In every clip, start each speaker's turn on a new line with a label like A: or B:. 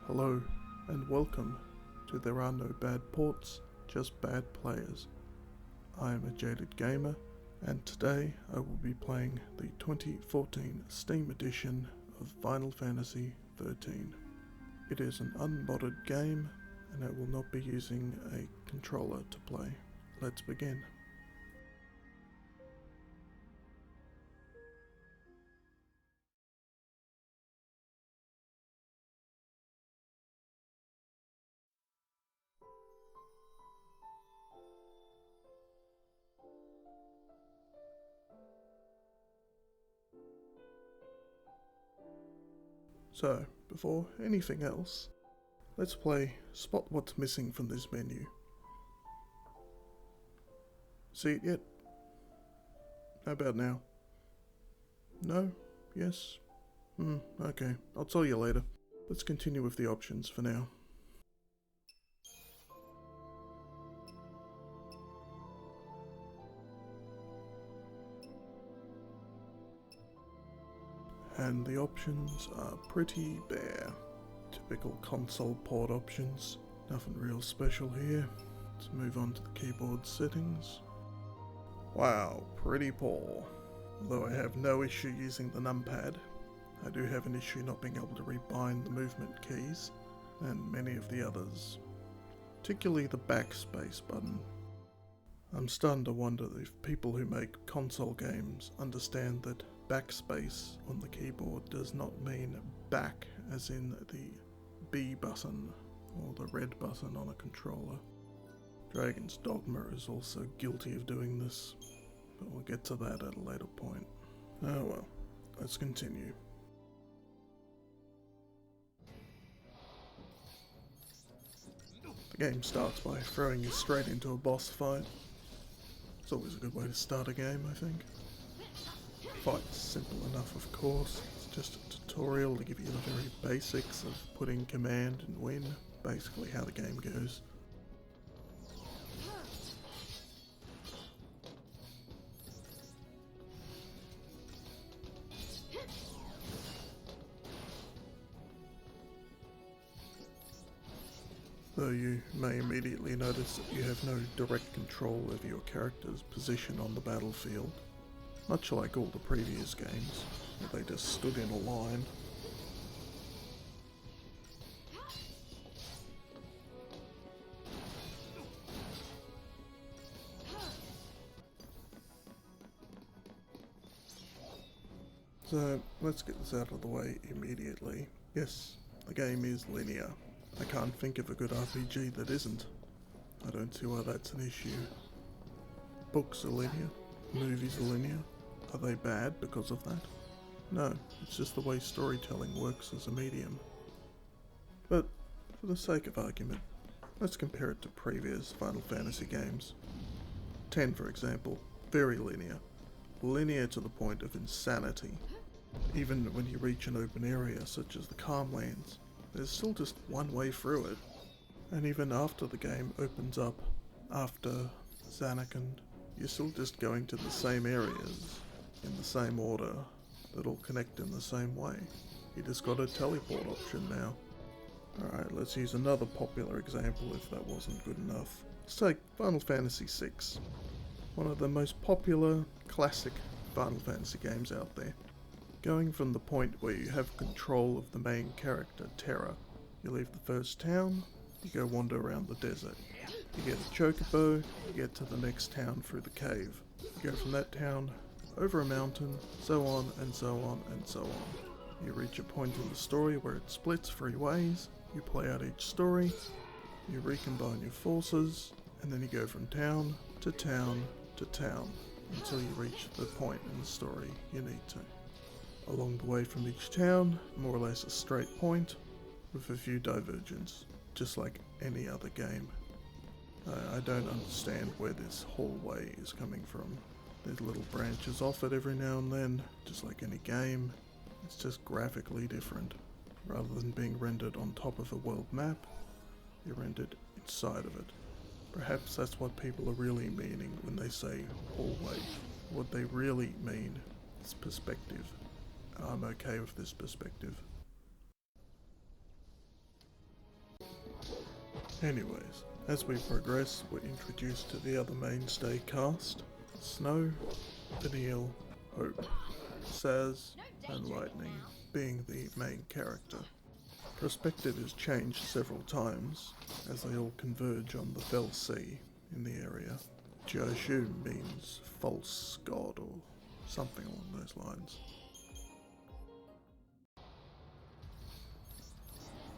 A: Hello, and welcome to There Are No Bad Ports, Just Bad Players. I am a Jaded Gamer, and today I will be playing the 2014 Steam edition of Final Fantasy XIII. It is an unmodded game, and I will not be using a controller to play. Let's begin. So, before anything else, let's play Spot What's Missing from this menu. See it yet? How about now? No? Yes? Okay. I'll tell you later. Let's continue with the options for now. And the options are pretty bare. Typical console port options. Nothing real special here. Let's move on to the keyboard settings. Wow, pretty poor. Although I have no issue using the numpad, I do have an issue not being able to rebind the movement keys, and many of the others. Particularly the backspace button. I'm starting to wonder if people who make console games understand that backspace on the keyboard does not mean back as in the B button or the red button on a controller. Dragon's Dogma is also guilty of doing this, but we'll get to that at a later point. Oh well, let's continue. The game starts by throwing you straight into a boss fight. It's always a good way to start a game, I think. The fight's simple enough, of course. It's just a tutorial to give you the very basics of putting command and win, basically how the game goes. Though you may immediately notice that you have no direct control over your character's position on the battlefield, much like all the previous games, where they just stood in a line. So, let's get this out of the way immediately. Yes, the game is linear. I can't think of a good RPG that isn't. I don't see why that's an issue. Books are linear, movies are linear. Are they bad because of that? No, it's just the way storytelling works as a medium. But, for the sake of argument, let's compare it to previous Final Fantasy games. 10, for example, very linear. Linear to the point of insanity. Even when you reach an open area such as the Calmlands, there's still just one way through it. And even after the game opens up, after Zanarkand, you're still just going to the same areas, in the same order, that all connect in the same way. You just got a teleport option now. Alright, let's use another popular example if that wasn't good enough. Let's take Final Fantasy VI. One of the most popular, classic Final Fantasy games out there. Going from the point where you have control of the main character, Terra. You leave the first town, you go wander around the desert. You get a chocobo, you get to the next town through the cave. You go from that town, over a mountain, so on and so on and so on. You reach a point in the story where it splits 3 ways, you play out each story, you recombine your forces, and then you go from town to town to town, until you reach the point in the story you need to. Along the way from each town, more or less a straight point, with a few divergence, just like any other game. I don't understand where this whole way is coming from. There's little branches off it every now and then, just like any game. It's just graphically different. Rather than being rendered on top of a world map, you're rendered inside of it. Perhaps that's what people are really meaning when they say hallway. What they really mean is perspective. I'm okay with this perspective. Anyways, as we progress, we're introduced to the other mainstay cast: Snow, Vanille, Hope, Saz, and Lightning being the main character. Perspective is changed several times as they all converge on the Fell Sea in the area, which I assume means false god or something along those lines.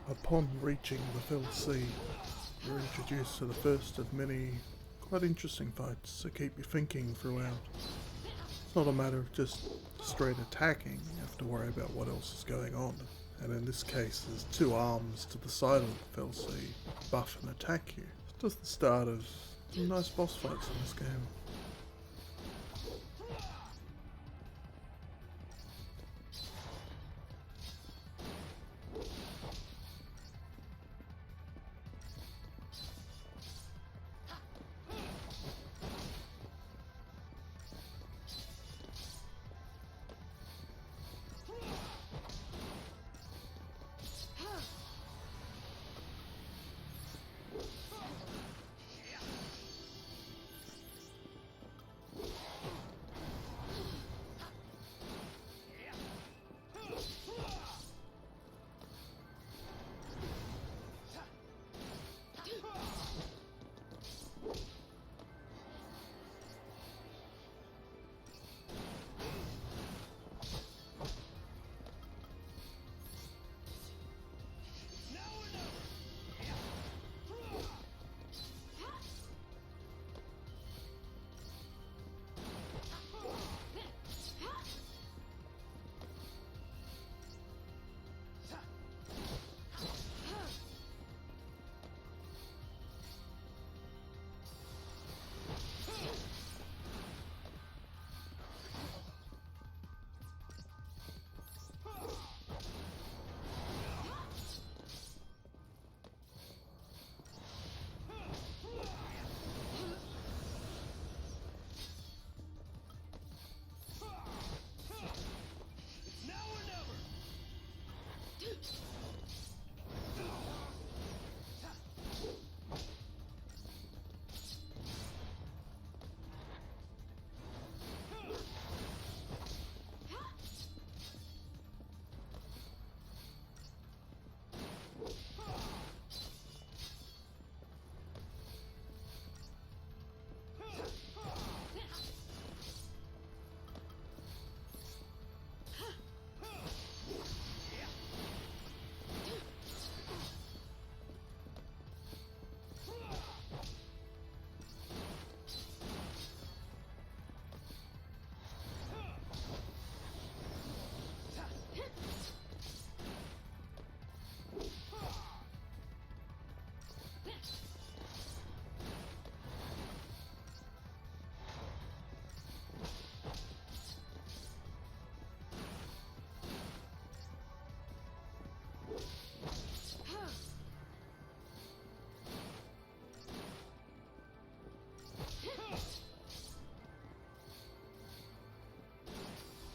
A: Upon reaching the Fell Sea, you're introduced to the first of many quite interesting fights that keep you thinking throughout. It's not a matter of just straight attacking, you have to worry about what else is going on. And in this case, there's two arms to the side of the Fell Sea, buff and attack you. It's just the start of some nice boss fights in this game.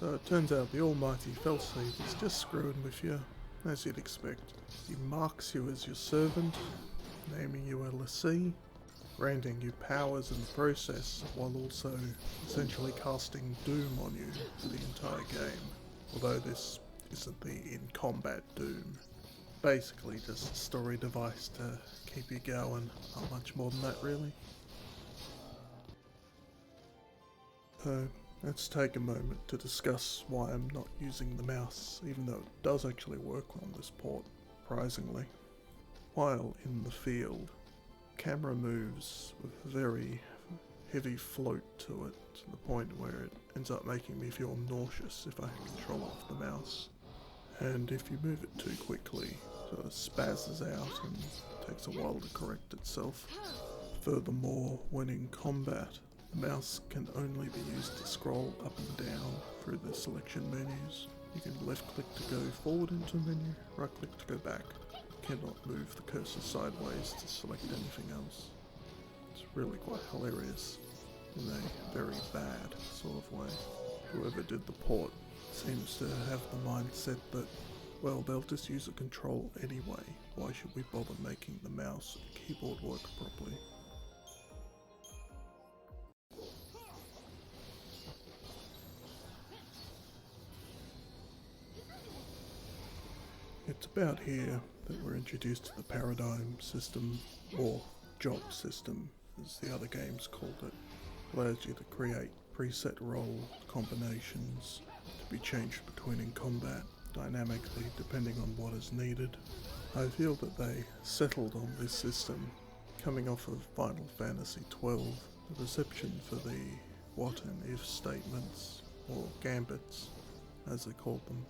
A: So it turns out the almighty Fellseed is just screwing with you, as you'd expect. He marks you as your servant, naming you a lessee, granting you powers in the process, while also essentially casting doom on you for the entire game. Although this isn't the in-combat doom. Basically just a story device to keep you going, not much more than that really. Let's take a moment to discuss why I'm not using the mouse, even though it does actually work on this port, surprisingly. While in the field, camera moves with a very heavy float to it, to the point where it ends up making me feel nauseous if I control off the mouse. And if you move it too quickly, it sort of spazzes out and takes a while to correct itself. Furthermore, when in combat, the mouse can only be used to scroll up and down through the selection menus. You can left click to go forward into a menu, right click to go back. You cannot move the cursor sideways to select anything else. It's really quite hilarious in a very bad sort of way. Whoever did the port seems to have the mindset that, Well, they'll just use a control anyway. Why should we bother making the mouse and keyboard work properly? It's about here that we're introduced to the paradigm system, or job system as the other games called it. Allows you to create preset role combinations to be changed between in combat dynamically depending on what is needed. I feel that they settled on this system coming off of Final Fantasy XII. The reception for the what and if statements, or gambits as they called them,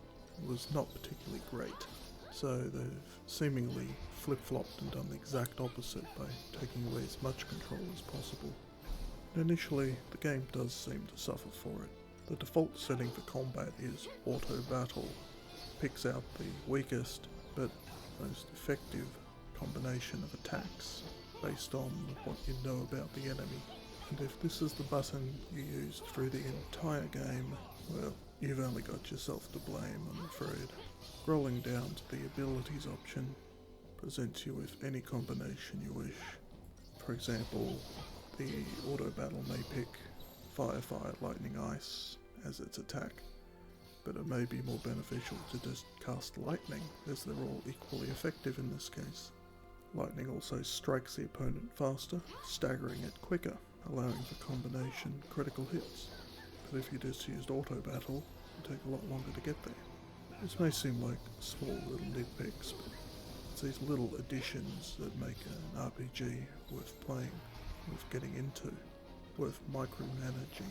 A: was not particularly great. So they've seemingly flip-flopped and done the exact opposite by taking away as much control as possible. Initially, the game does seem to suffer for it. The default setting for combat is auto battle. Picks out the weakest but most effective combination of attacks based on what you know about the enemy. And if this is the button you used through the entire game, well, you've only got yourself to blame, I'm afraid. Scrolling down to the abilities option presents you with any combination you wish. For example, the auto battle may pick fire, lightning, ice as its attack, but it may be more beneficial to just cast lightning, as they're all equally effective in this case. Lightning also strikes the opponent faster, staggering it quicker, allowing for combination critical hits. But if you just used auto battle, it would take a lot longer to get there. This may seem like small little nitpicks, but it's these little additions that make an RPG worth playing, worth getting into, worth micromanaging.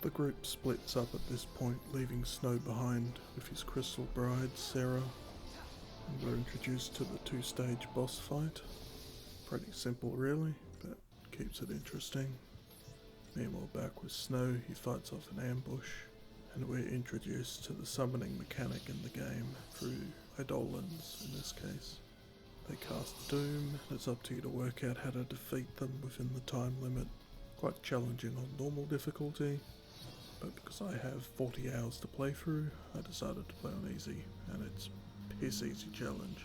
A: The group splits up at this point, leaving Snow behind with his crystal bride, Sarah, and we're introduced to the two-stage boss fight. Pretty simple really, but keeps it interesting. Meanwhile, back with Snow, he fights off an ambush, and we're introduced to the summoning mechanic in the game through Eidolons in this case. They cast Doom, and it's up to you to work out how to defeat them within the time limit. Quite challenging on normal difficulty, but because I have 40 hours to play through, I decided to play on easy, and it's a piss easy challenge.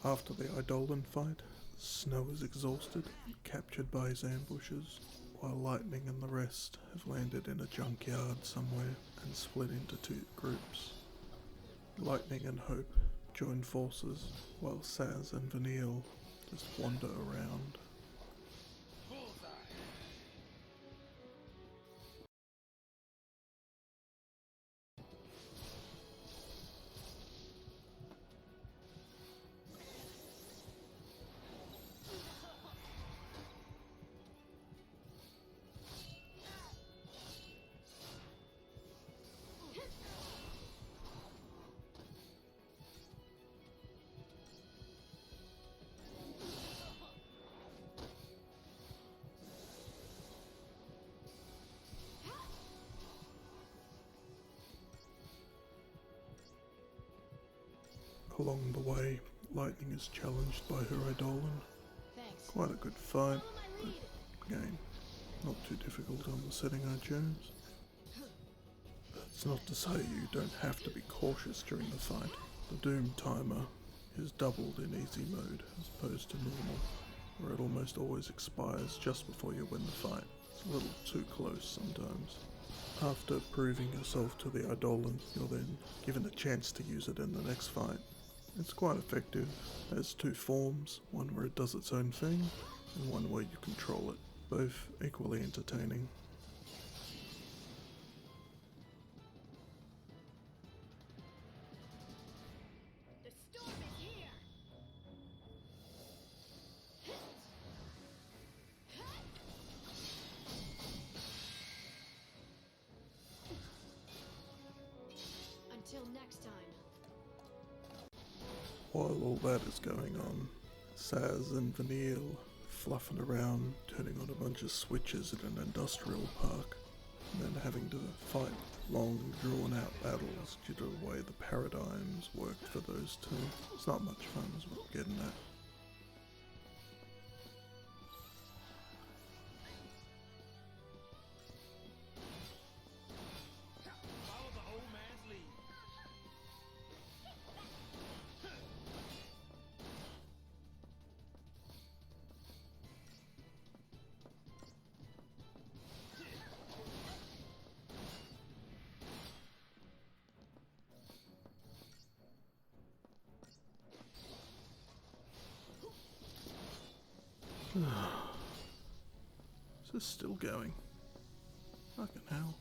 A: After the Eidolon fight, Snow is exhausted and captured by his ambushes, while Lightning and the rest have landed in a junkyard somewhere and split into two groups. Lightning and Hope join forces, while Saz and Vanille just wander around. Along the way, Lightning is challenged by her Eidolon. Quite a good fight, but again, not too difficult on the setting I chose. That's not to say you don't have to be cautious during the fight. The Doom timer is doubled in easy mode as opposed to normal, where it almost always expires just before you win the fight. It's a little too close sometimes. After proving yourself to the Eidolon, you're then given a chance to use it in the next fight. It's quite effective. It has two forms, one where it does its own thing, and one where you control it. Both equally entertaining. While all that is going on, Saz and Vanille fluffing around, turning on a bunch of switches in an industrial park, and then having to fight long, drawn-out battles due to the way the paradigms worked for those two. It's not much fun, is what I'm getting at.
B: Follow the old man's lead.
A: Is this still going? Fucking hell.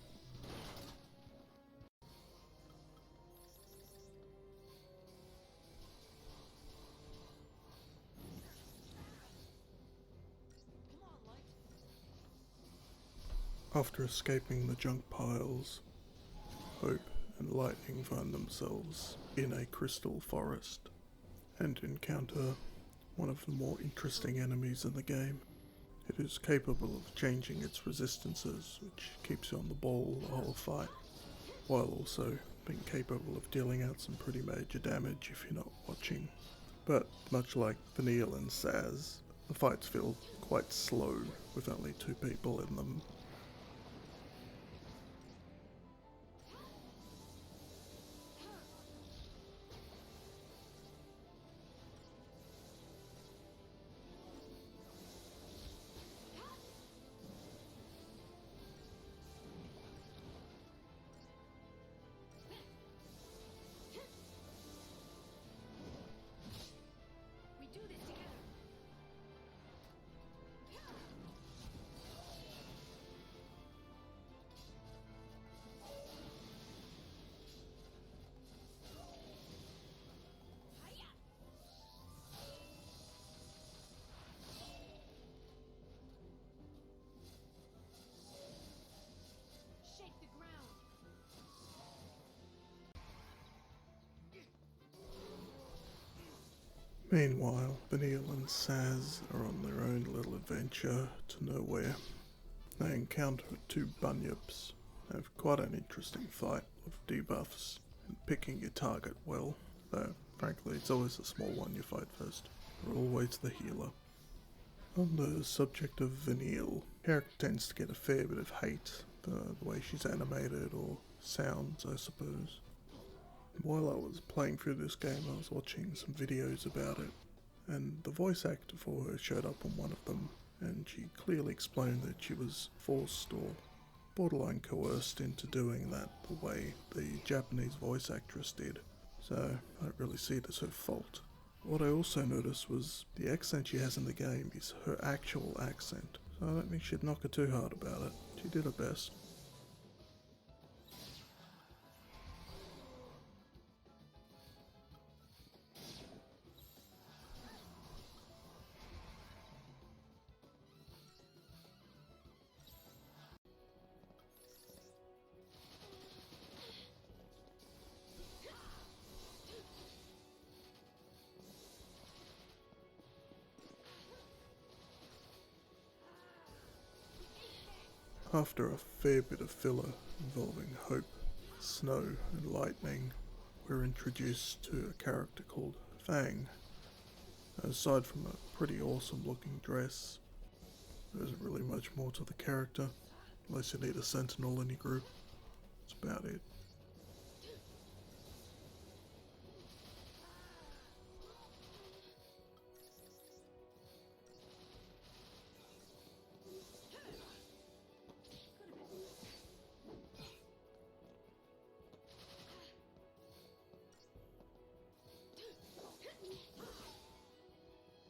A: After escaping the junk piles, Hope and Lightning find themselves in a crystal forest and encounter one of the more interesting enemies in the game. It is capable of changing its resistances, which keeps you on the ball the whole fight, while also being capable of dealing out some pretty major damage if you're not watching. But much like Vanille and Saz, the fights feel quite slow with only 2 people in them.
C: We do this together. Shake the ground.
A: Meanwhile, Vanille and Saz are on their own little adventure to nowhere. They encounter 2 bunyips, have quite an interesting fight of debuffs and picking your target well, though frankly it's always the small one you fight first. They're always the healer. On the subject of Vanille, the character tends to get a fair bit of hate for the way she's animated or sounds, I suppose. While I was playing through this game, I was watching some videos about it, and the voice actor for her showed up on one of them, and she clearly explained that she was forced or borderline coerced into doing that the way the Japanese voice actress did, so I don't really see it as her fault. What I also noticed was the accent she has in the game is her actual accent, so I don't think she'd knock her too hard about it. She did her best. After a fair bit of filler involving Hope, Snow and Lightning, we're introduced to a character called Fang. Aside from a pretty awesome looking dress, there isn't really much more to the character, unless you need a sentinel in your group. That's about it.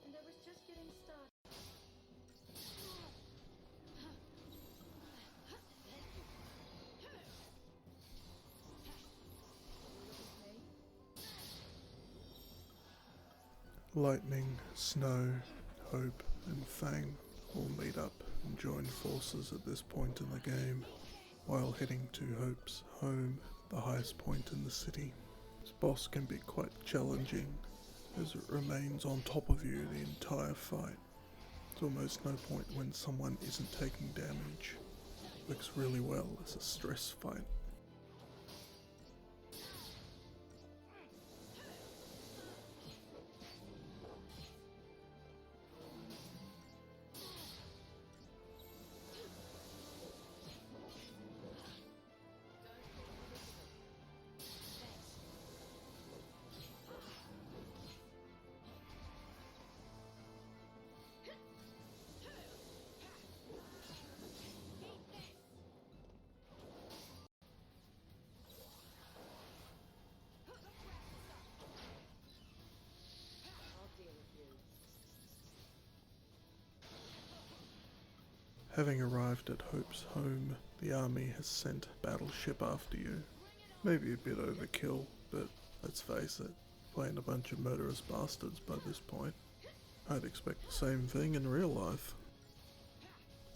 C: And I was just getting started.
A: Lightning, Snow, Hope and Fang all meet up and join forces at this point in the game, while heading to Hope's home, the highest point in the city. This boss can be quite challenging, as it remains on top of you the entire fight. There's almost no point when someone isn't taking damage. Works really well as a stress fight. Having arrived at Hope's home, the army has sent a battleship after you. Maybe a bit overkill, but let's face it, playing a bunch of murderous bastards by this point. I'd expect the same thing in real life.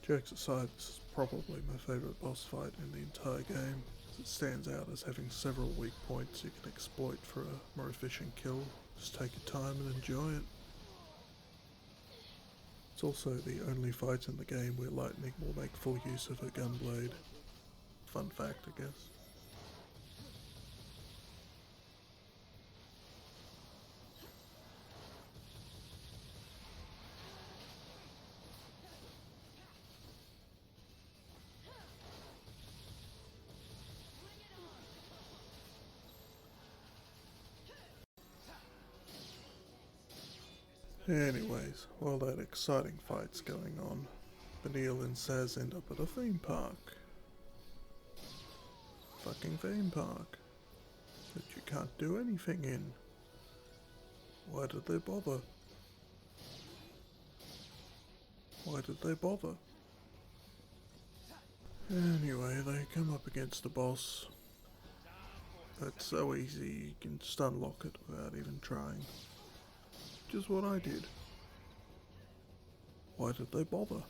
A: Jokes aside, this is probably my favourite boss fight in the entire game, as it stands out as having several weak points you can exploit for a more efficient kill. Just take your time and enjoy it. It's also the only fight in the game where Lightning will make full use of her gunblade. Fun fact, I guess. Anyways, while that exciting fight's going on, Benil and Saz end up at a theme park. Fucking theme park. That you can't do anything in. Why did they bother? Why did they bother? Anyway, they come up against a boss. That's so easy you can just unlock it without even trying. Just what I did. Why did they bother?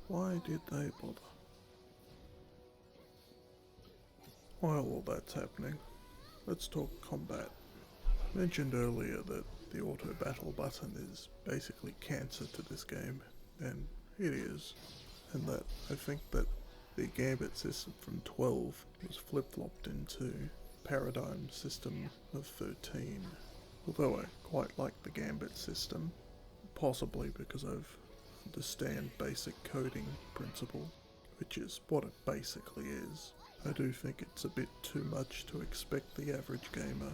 A: Why did they bother? While all that's happening, let's talk combat. I mentioned earlier that the auto battle button is basically cancer to this game, and it is. And that I think that the gambit system from 12 was flip-flopped into paradigm system of 13. Although I quite like the gambit system, possibly because I understand basic coding principle, which is what it basically is. I do think it's a bit too much to expect the average gamer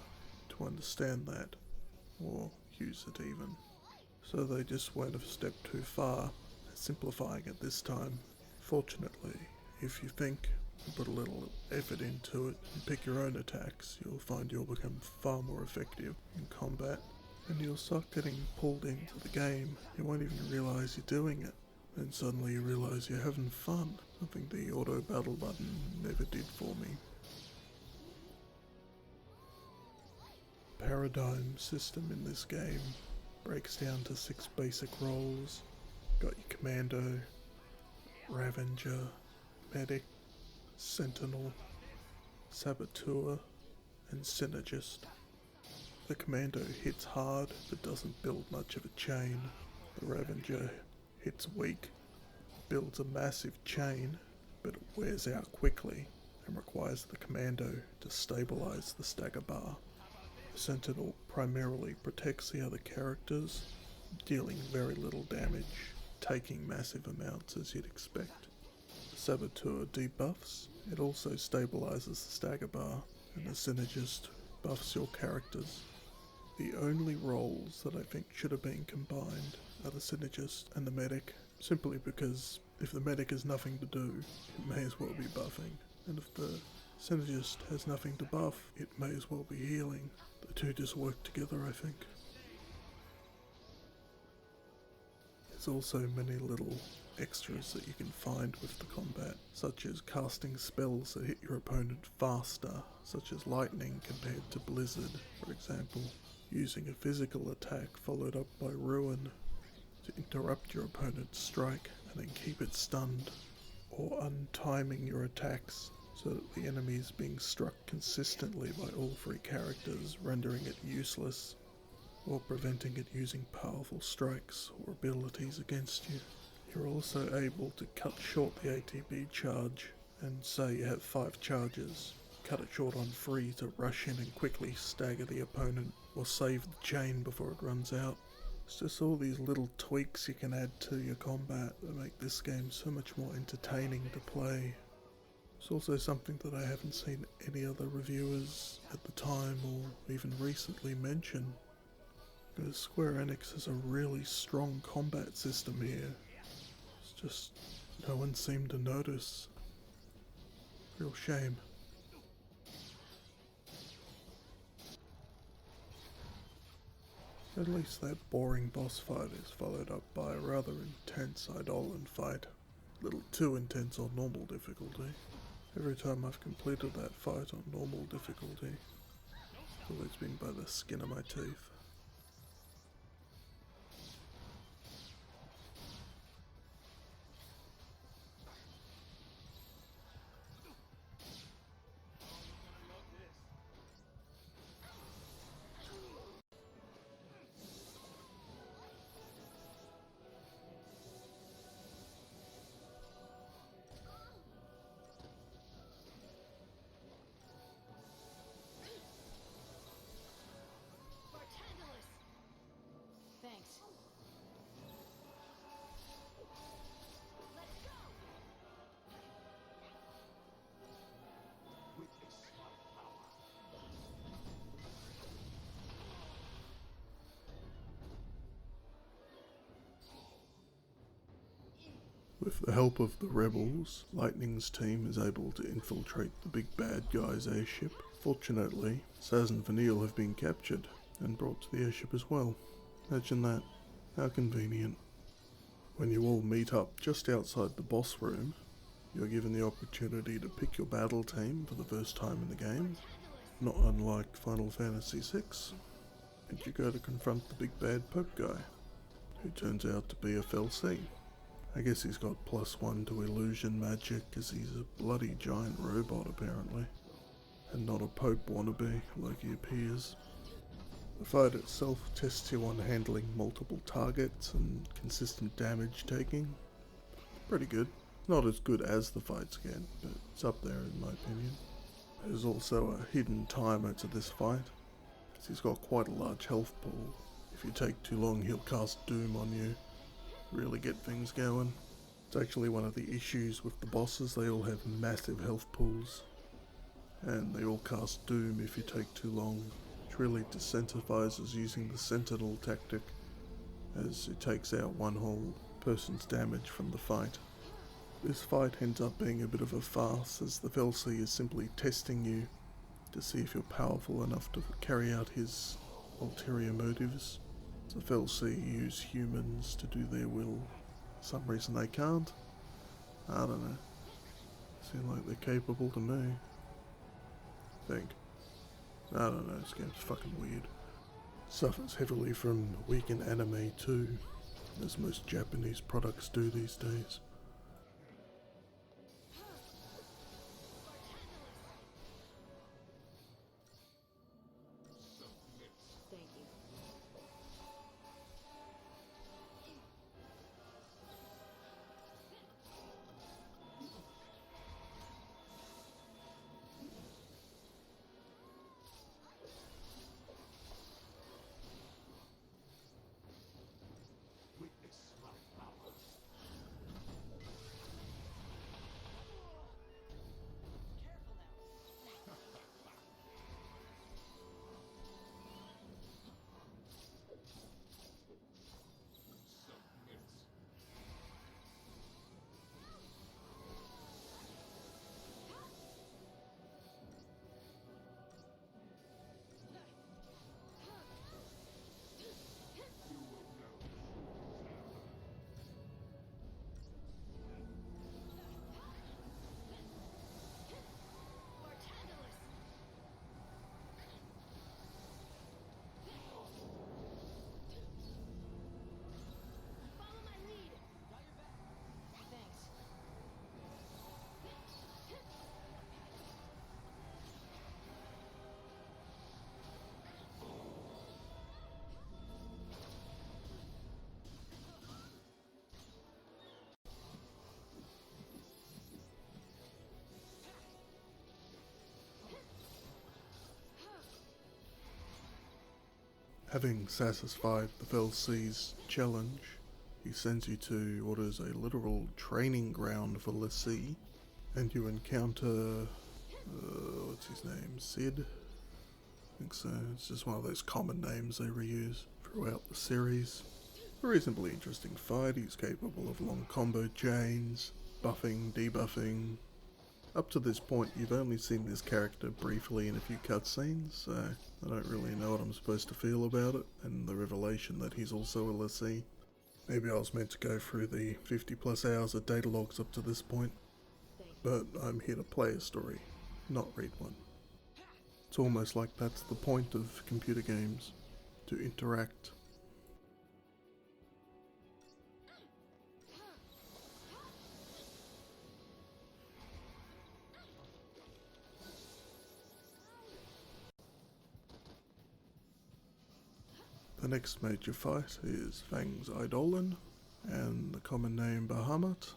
A: to understand that, or use it even. So they just went a step too far, simplifying it this time. Fortunately, if you think and put a little effort into it and pick your own attacks, you'll find you'll become far more effective in combat, and you'll start getting pulled into the game. You won't even realise you're doing it. Then suddenly you realise you're having fun, something the auto battle button never did for me. Paradigm system in this game breaks down to 6 basic roles. Got your commando, Ravager, medic, sentinel, saboteur, and synergist. The commando hits hard but doesn't build much of a chain. The Ravager hits weak, builds a massive chain, but it wears out quickly and requires the commando to stabilise the stagger bar. The sentinel primarily protects the other characters, dealing very little damage, taking massive amounts as you'd expect. The saboteur debuffs, it also stabilises the stagger bar, and the synergist buffs your characters. The only roles that I think should have been combined are the synergist and the medic, simply because if the medic has nothing to do, it may as well be buffing, and if the synergist has nothing to buff, it may as well be healing. The two just work together, I think. There's also many little extras that you can find with the combat, such as casting spells that hit your opponent faster, such as lightning compared to blizzard, for example. Using a physical attack followed up by ruin to interrupt your opponent's strike and then keep it stunned, or untiming your attacks so that the enemy is being struck consistently by all 3 characters, rendering it useless, or preventing it using powerful strikes or abilities against you. You're also able to cut short the ATB charge, and say you have 5 charges, cut it short on 3 to rush in and quickly stagger the opponent or save the chain before it runs out. It's just all these little tweaks you can add to your combat that make this game so much more entertaining to play. It's also something that I haven't seen any other reviewers at the time or even recently mention, because Square Enix has a really strong combat system here. It's just no one seemed to notice. Real shame. At least that boring boss fight is followed up by a rather intense Eidolon fight. A little too intense on normal difficulty. Every time I've completed that fight on normal difficulty, it's always been by the skin of my teeth.
C: Thanks.
A: With the help of the rebels, Lightning's team is able to infiltrate the big bad guy's airship. Fortunately, Saz and Vanille have been captured and brought to the airship as well. Imagine that. How convenient. When you all meet up just outside the boss room, you're given the opportunity to pick your battle team for the first time in the game, not unlike Final Fantasy VI, and you go to confront the big bad Pope guy, who turns out to be a Felsi. I guess he's got +1 to illusion magic, as he's a bloody giant robot apparently, and not a Pope wannabe like he appears. The fight itself tests you on handling multiple targets and consistent damage taking. Pretty good. Not as good as the fights get, but it's up there in my opinion. There's also a hidden timer to this fight, because he's got quite a large health pool. If you take too long, he'll cast Doom on you. Really get things going. It's actually one of the issues with the bosses. They all have massive health pools, and they all cast Doom if you take too long, which really disincentivizes using the Sentinel tactic, as it takes out one whole person's damage from the fight. This fight ends up being a bit of a farce, as the Felsi is simply testing you to see if you're powerful enough to carry out his ulterior motives. The Felsi use humans to do their will. For some reason they can't. I don't know. Seem like they're capable to me. Think. I don't know, this game's fucking weird. Suffers heavily from weakened anime too, as most Japanese products do these days.
C: Thank you.
A: Having satisfied the Felsea's challenge, he sends you to what is a literal training ground for Lassie, and you encounter, what's his name, Sid? I think so. It's just one of those common names they reuse throughout the series. A reasonably interesting fight. He's capable of long combo chains, buffing, debuffing. Up to this point, you've only seen this character briefly in a few cutscenes, so I don't really know what I'm supposed to feel about it, and the revelation that he's also a Lassie. Maybe I was meant to go through the 50 plus hours of data logs up to this point, but I'm here to play a story, not read one. It's almost like that's the point of computer games, to interact. The next major fight is Fang's Eidolon, and the common name Bahamut.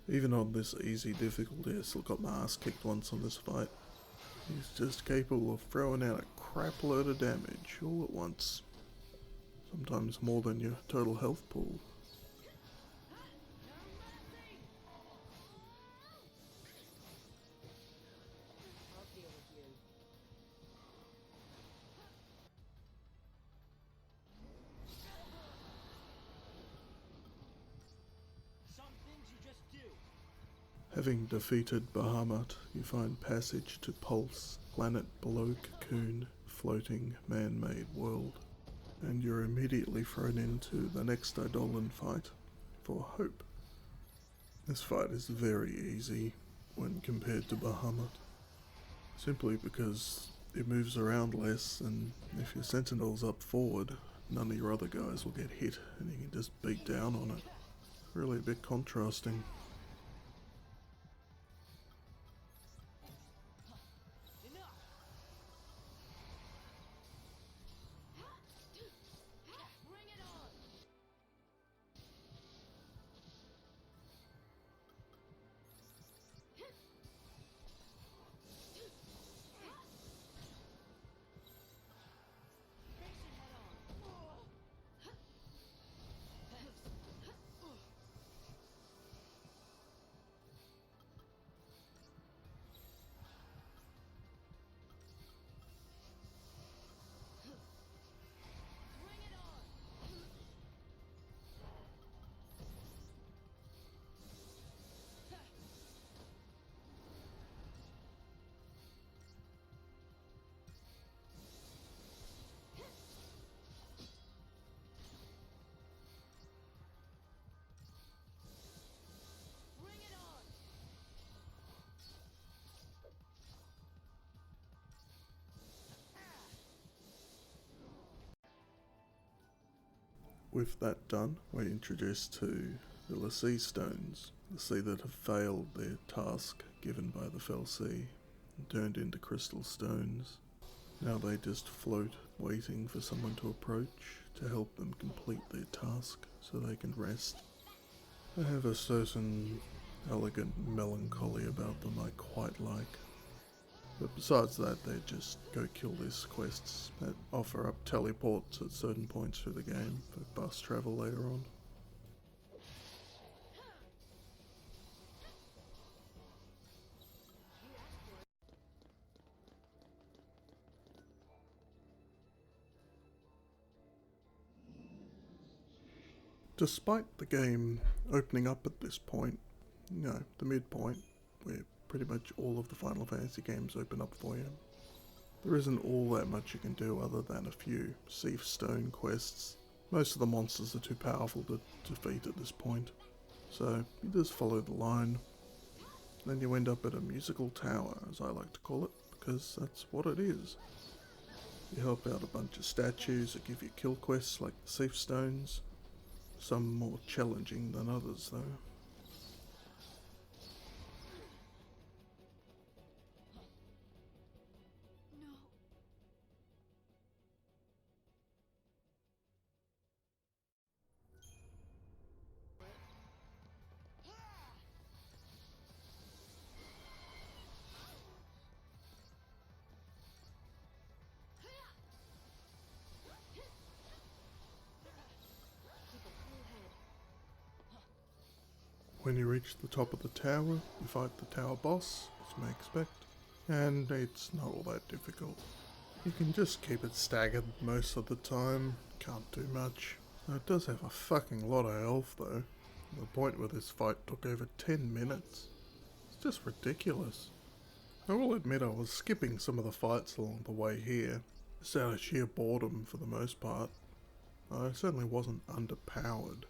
A: Even on this easy difficulty, I still got my ass kicked once on this fight. He's just capable of throwing out a crap load of damage all at once. Sometimes more than your total health pool.
B: Some things you just do.
A: Having defeated Bahamut, you find passage to Pulse, planet below Cocoon, floating man-made world, and you're immediately thrown into the next Eidolon fight for Hope. This fight is very easy when compared to Bahamut, simply because it moves around less, and if your sentinel's up forward, none of your other guys will get hit and you can just beat down on it. Really a bit contrasting. With that done, we're introduced to the Lassie stones, the sea that have failed their task given by the Felsea and turned into crystal stones. Now they just float, waiting for someone to approach to help them complete their task so they can rest. They have a certain elegant melancholy about them I quite like. But besides that, they just go kill these quests that offer up teleports at certain points through the game for bus travel later on. Despite the game opening up at this point, the midpoint, where pretty much all of the Final Fantasy games open up for you, there isn't all that much you can do other than a few Seath Stone quests. Most of the monsters are too powerful to defeat at this point, so you just follow the line. Then you end up at a musical tower, as I like to call it, because that's what it is. You help out a bunch of statues that give you kill quests like the Seath Stones, some more challenging than others though. When you reach the top of the tower, you fight the tower boss, as you may expect, and it's not all that difficult. You can just keep it staggered most of the time, can't do much. It does have a fucking lot of health though, to the point where this fight took over 10 minutes. It's just ridiculous. I will admit I was skipping some of the fights along the way here, just out of sheer boredom for the most part. I certainly wasn't underpowered.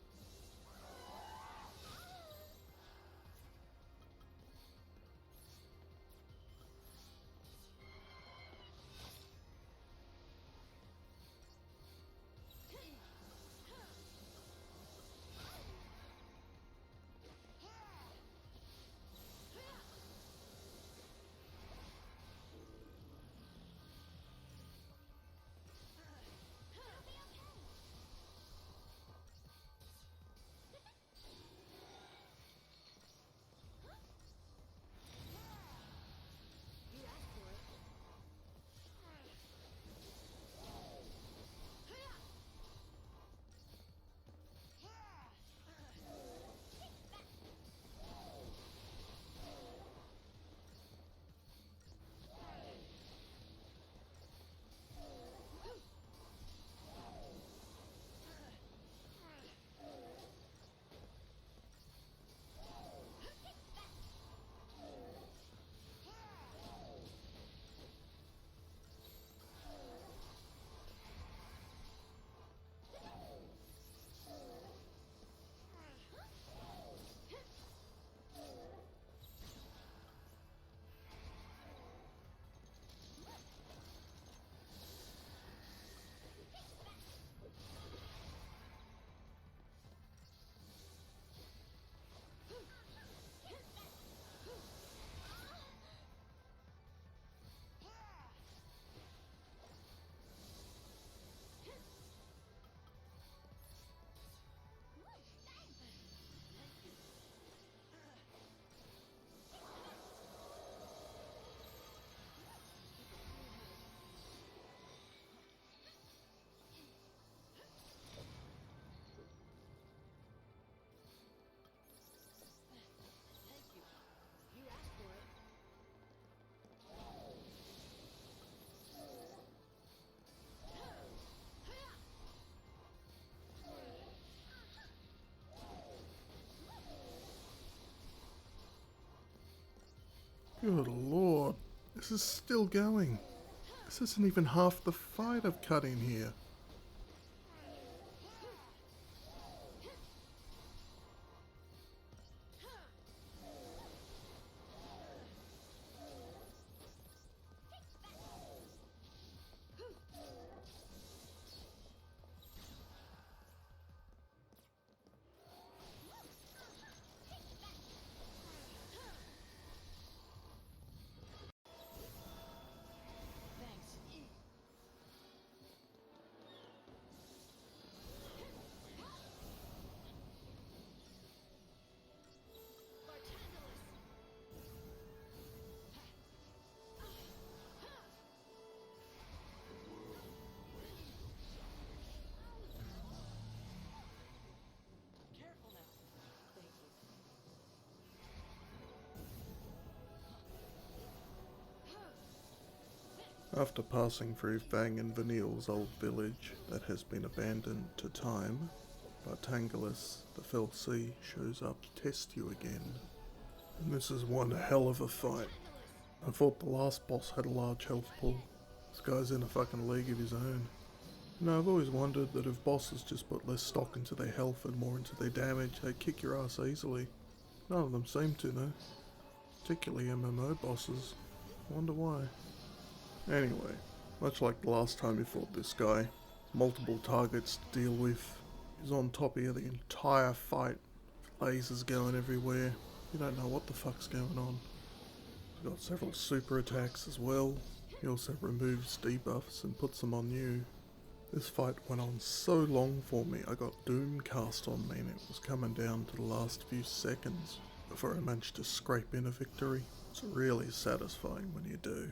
A: Good lord, this is still going. This isn't even half the fight I've cut in here.
B: Careful now. Thank you.
A: After passing through Fang and Vanille's old village that has been abandoned to time, Bartangalus, the Fell Sea, shows up to test you again. And this is one hell of a fight. I thought the last boss had a large health pool. This guy's in a fucking league of his own. You know, I've always wondered that if bosses just put less stock into their health and more into their damage, they'd kick your ass easily. None of them seem to, though. Particularly MMO bosses. I wonder why. Anyway, much like the last time we fought this guy, multiple targets to deal with. He's on top here the entire fight. Lasers going everywhere. You don't know what the fuck's going on. He's got several super attacks as well. He also removes debuffs and puts them on you. This fight went on so long for me, I got Doom cast on me and it was coming down to the last few seconds before I managed to scrape in a victory. It's really satisfying when you do.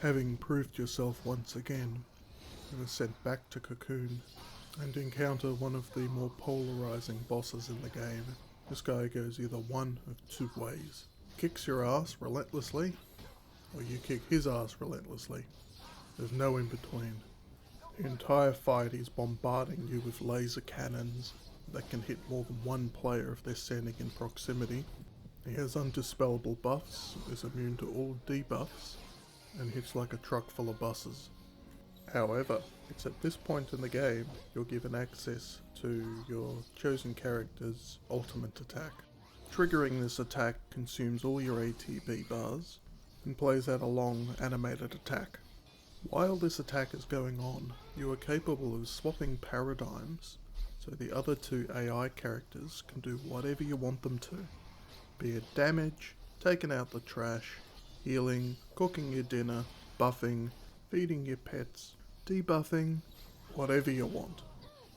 A: Having proved yourself once again, you are sent back to Cocoon and encounter one of the more polarizing bosses in the game. This guy goes either one of two ways. Kicks your ass relentlessly, or you kick his ass relentlessly. There's no in between. The entire fight he's bombarding you with laser cannons that can hit more than one player if they're standing in proximity. He has undispellable buffs, is immune to all debuffs, and hits like a truck full of buses. However, it's at this point in the game you're given access to your chosen character's ultimate attack. Triggering this attack consumes all your ATB bars and plays out a long animated attack. While this attack is going on, you are capable of swapping paradigms so the other two AI characters can do whatever you want them to. Be it damage, taking out the trash, healing, cooking your dinner, buffing, feeding your pets, debuffing, whatever you want.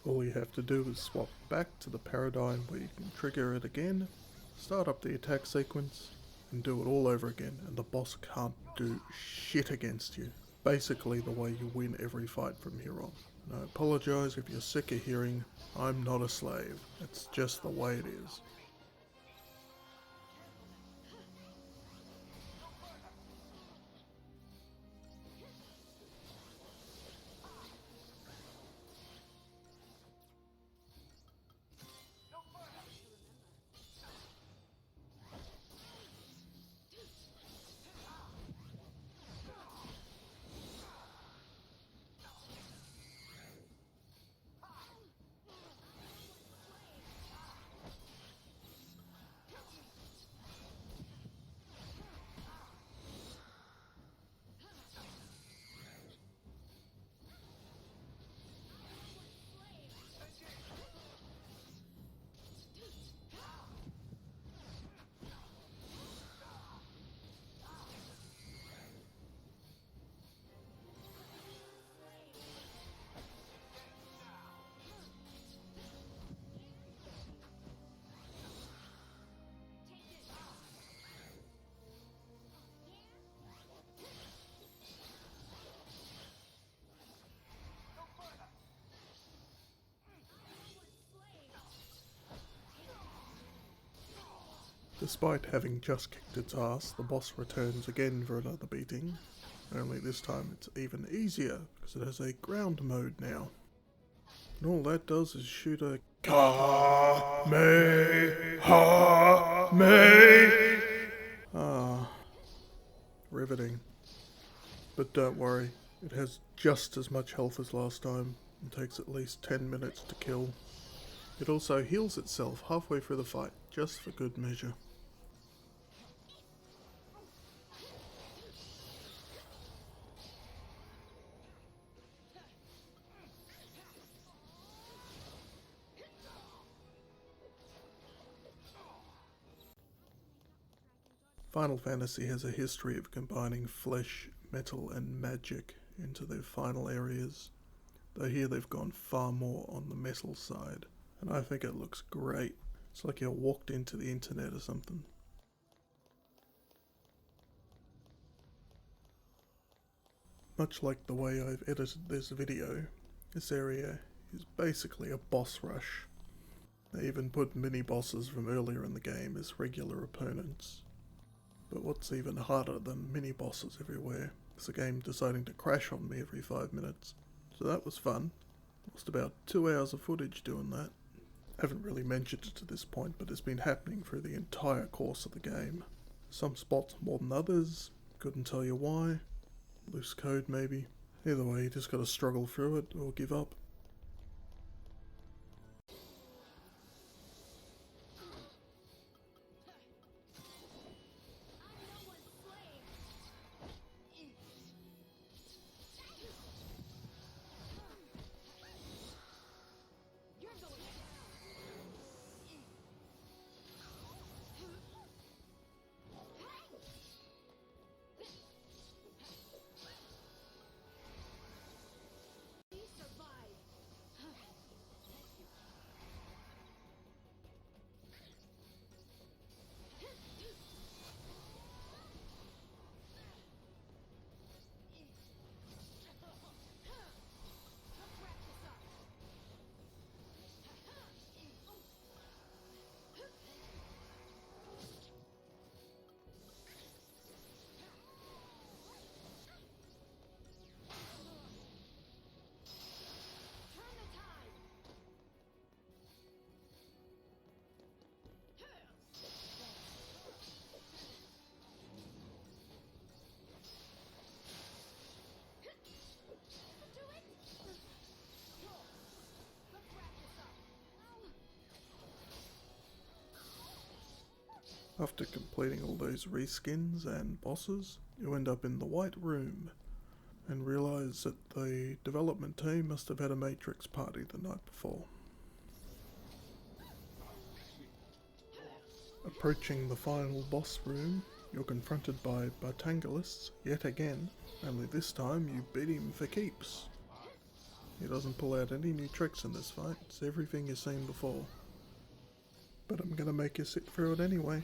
A: All you have to do is swap back to the paradigm where you can trigger it again, start up the attack sequence, and do it all over again, and the boss can't do shit against you. Basically the way you win every fight from here on. And I apologise if you're sick of hearing, I'm not a slave. It's just the way it is. Despite having just kicked its ass, the boss returns again for another beating, only this time it's even easier because it has a ground mode now. And all that does is shoot a Kamehameha. Riveting. But don't worry, it has just as much health as last time and takes at least 10 minutes to kill. It also heals itself halfway through the fight, just for good measure. Final Fantasy has a history of combining flesh, metal and magic into their final areas, though here they've gone far more on the metal side, and I think it looks great. It's like you walked into the internet or something. Much like the way I've edited this video, this area is basically a boss rush. They even put mini-bosses from earlier in the game as regular opponents. But what's even harder than mini-bosses everywhere is the game deciding to crash on me every 5 minutes. So that was fun. Lost about 2 hours of footage doing that. Haven't really mentioned it to this point, but it's been happening through the entire course of the game. Some spots more than others, couldn't tell you why. Loose code maybe. Either way, you just gotta struggle through it or give up. After completing all those reskins and bosses, you end up in the White Room and realise that the development team must have had a Matrix party the night before. Approaching the final boss room, you're confronted by Bartangelists yet again, only this time you beat him for keeps. He doesn't pull out any new tricks in this fight, it's everything you've seen before. But I'm gonna make you sit through it anyway.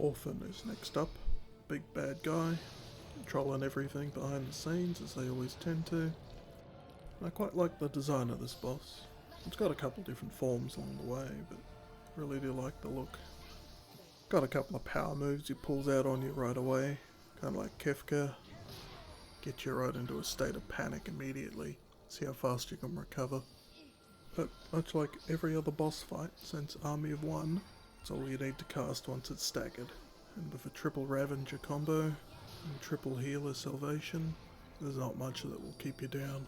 A: Orphan is next up. Big bad guy, controlling everything behind the scenes as they always tend to. I quite like the design of this boss. It's got a couple different forms along the way, but I really do like the look. Got a couple of power moves he pulls out on you right away, kind of like Kefka. Get you right into a state of panic immediately, see how fast you can recover. But much like every other boss fight since Army of One, it's all you need to cast once it's staggered. And with a triple Ravager combo and triple healer salvation, there's not much that will keep you down.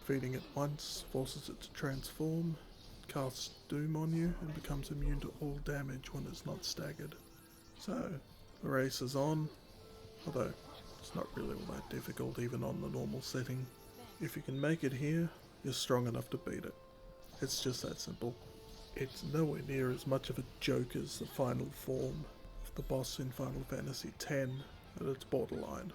A: Feeding it once forces it to transform, casts Doom on you, and becomes immune to all damage when it's not staggered. So, the race is on, although it's not really all that difficult even on the normal setting. If you can make it here, you're strong enough to beat it. It's just that simple. It's nowhere near as much of a joke as the final form of the boss in Final Fantasy X, but it's borderline.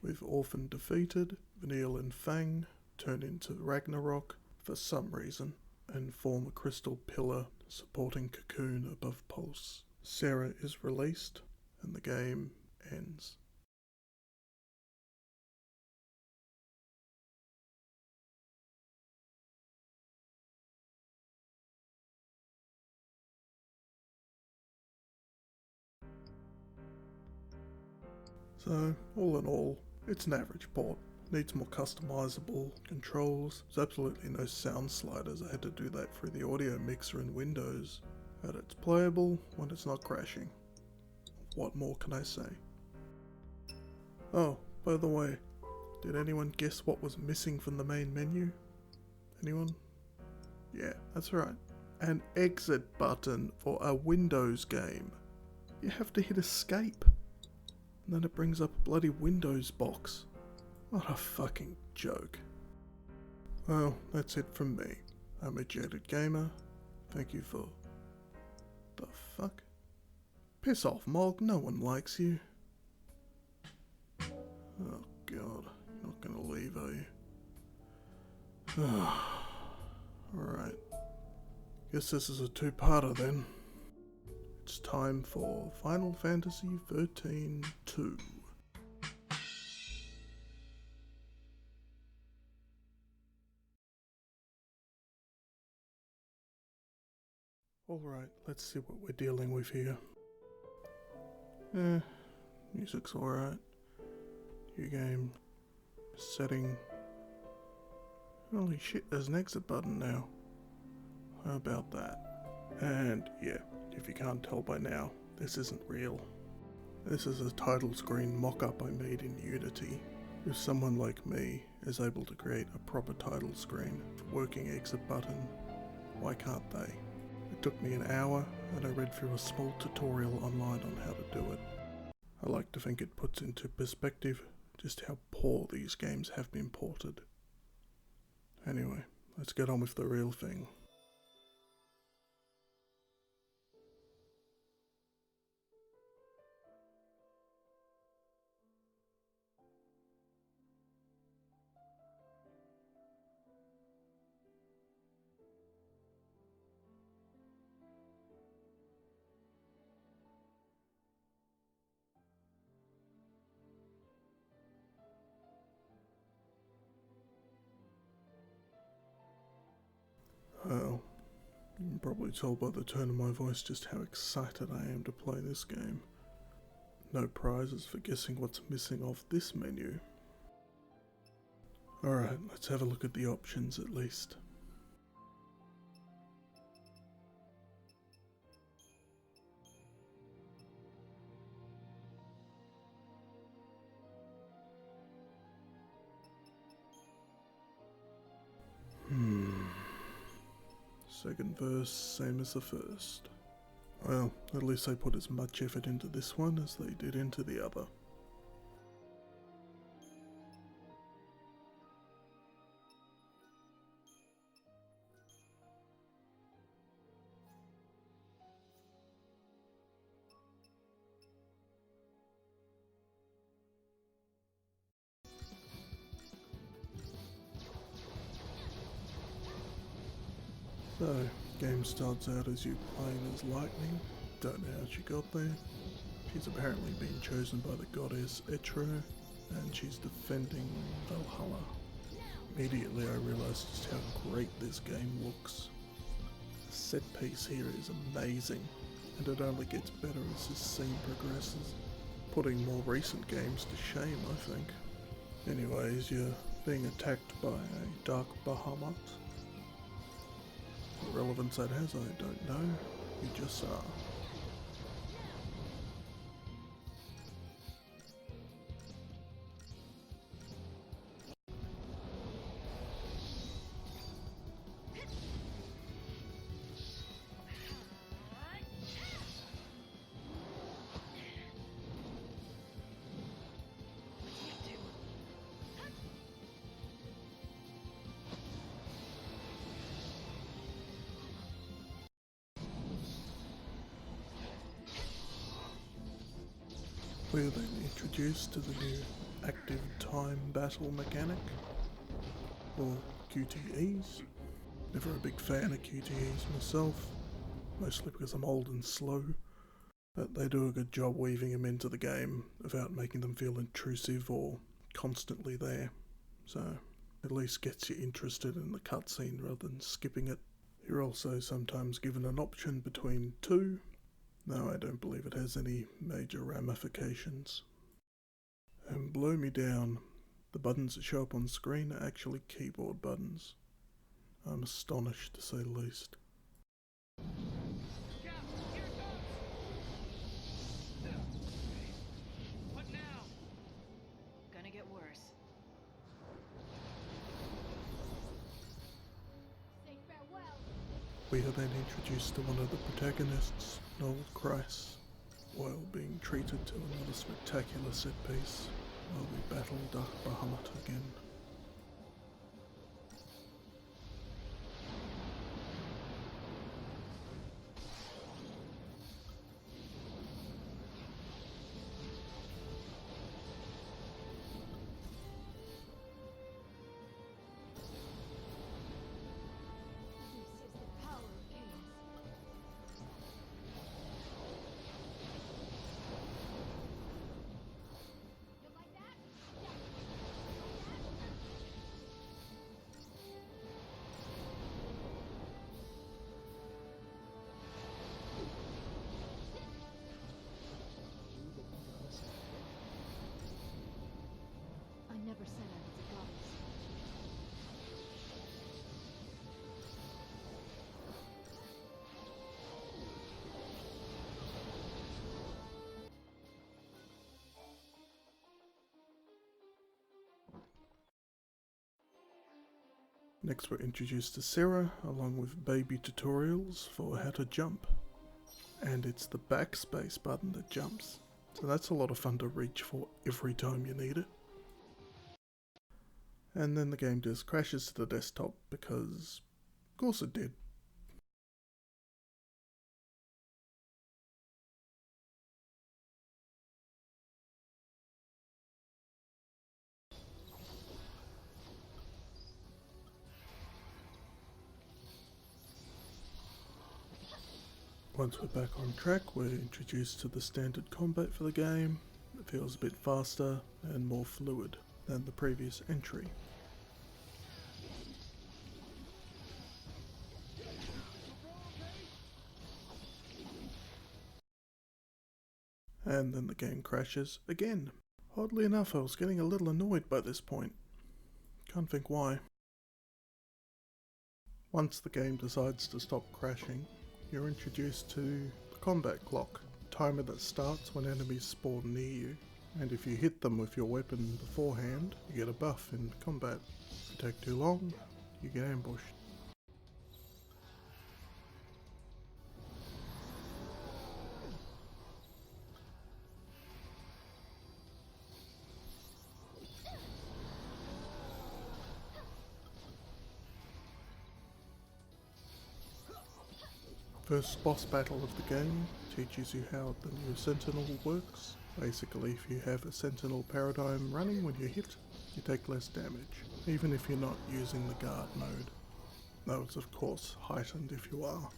A: With Orphan defeated, Vanille and Fang turn into Ragnarok for some reason and form a crystal pillar supporting Cocoon above Pulse. Sarah is released and the game ends. So, all in all, it's an average port. Needs more customizable controls. There's absolutely no sound sliders. I had to do that through the audio mixer in Windows. But it's playable when it's not crashing. What more can I say? Oh, by the way, did anyone guess what was missing from the main menu? Anyone? Yeah, that's right. An exit button for a Windows game. You have to hit escape. And then it brings up a bloody Windows box. What a fucking joke. Well, that's it from me. I'm a Jaded Gamer. Thank you for... The fuck? Piss off, Mog. No one likes you. Oh god. You're not gonna leave, are you? Alright. Guess this is a two-parter then. It's time for Final Fantasy XIII 2. Alright, let's see what we're dealing with here. Music's alright. New game. Setting. Holy shit, there's an exit button now. How about that? And yeah, if you can't tell by now, this isn't real. This is a title screen mock-up I made in Unity. If someone like me is able to create a proper title screen for working exit button, why can't they? It took me an hour and I read through a small tutorial online on how to do it. I like to think it puts into perspective just how poor these games have been ported. Anyway, let's get on with the real thing. Well, you can probably tell by the tone of my voice just how excited I am to play this game. No prizes for guessing what's missing off this menu. Alright, let's have a look at the options at least. Second verse, same as the first. Well, at least they put as much effort into this one as they did into the other. So, game starts out as you playing as Lightning. Don't know how she got there. She's apparently been chosen by the goddess Etro, and she's defending Valhalla. Immediately I realised just how great this game looks. The set piece here is amazing, and it only gets better as this scene progresses, putting more recent games to shame, I think. Anyways, you're being attacked by a dark Bahamut. What relevance that has, I don't know. You just are. We're then introduced to the new active time battle mechanic, or QTEs. Never a big fan of QTEs myself, mostly because I'm old and slow, but they do a good job weaving them into the game without making them feel intrusive or constantly there, so at least gets you interested in the cutscene rather than skipping it. You're also sometimes given an option between two. No, I don't believe it has any major ramifications. And blow me down, the buttons that show up on screen are actually keyboard buttons. I'm astonished to say the least.
B: What now? Gonna get worse.
C: Say farewell.
A: We are then introduced to one of the protagonists, Noel Christ, while being treated to another spectacular set piece while we battle Dark Bahamut again.
C: This is the power of chaos. You like that? Yeah. I never said I was a goddess.
A: Next we're introduced to Sarah, along with baby tutorials for how to jump. And it's the backspace button that jumps. So that's a lot of fun to reach for every time you need it. And then the game just crashes to the desktop because, of course it did. Once we're back on track, we're introduced to the standard combat for the game. It feels a bit faster and more fluid than the previous entry. And then the game crashes again. Oddly enough, I was getting a little annoyed by this point. Can't think why. Once the game decides to stop crashing, you're introduced to the combat clock, a timer that starts when enemies spawn near you, and if you hit them with your weapon beforehand, you get a buff in combat. If you take too long, you get ambushed. First boss battle of the game teaches you how the new Sentinel works. Basically, if you have a Sentinel paradigm running when you hit, you take less damage, even if you're not using the guard mode. Though it's of course heightened if you are.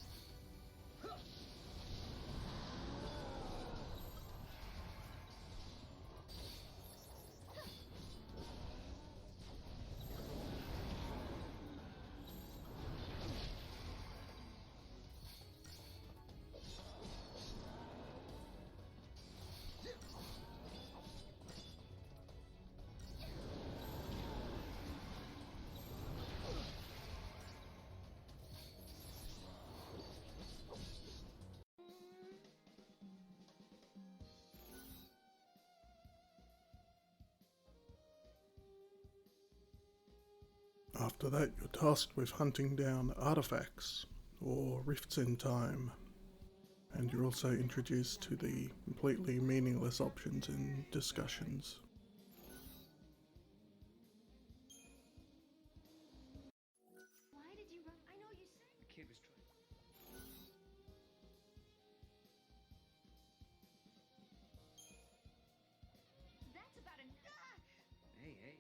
A: After that, you're tasked with hunting down artifacts, or rifts in time, and you're also introduced to the completely meaningless options in discussions.
C: Why did you run? I know you said.
D: The kid was trying.
C: That's about enough.
D: Hey, hey.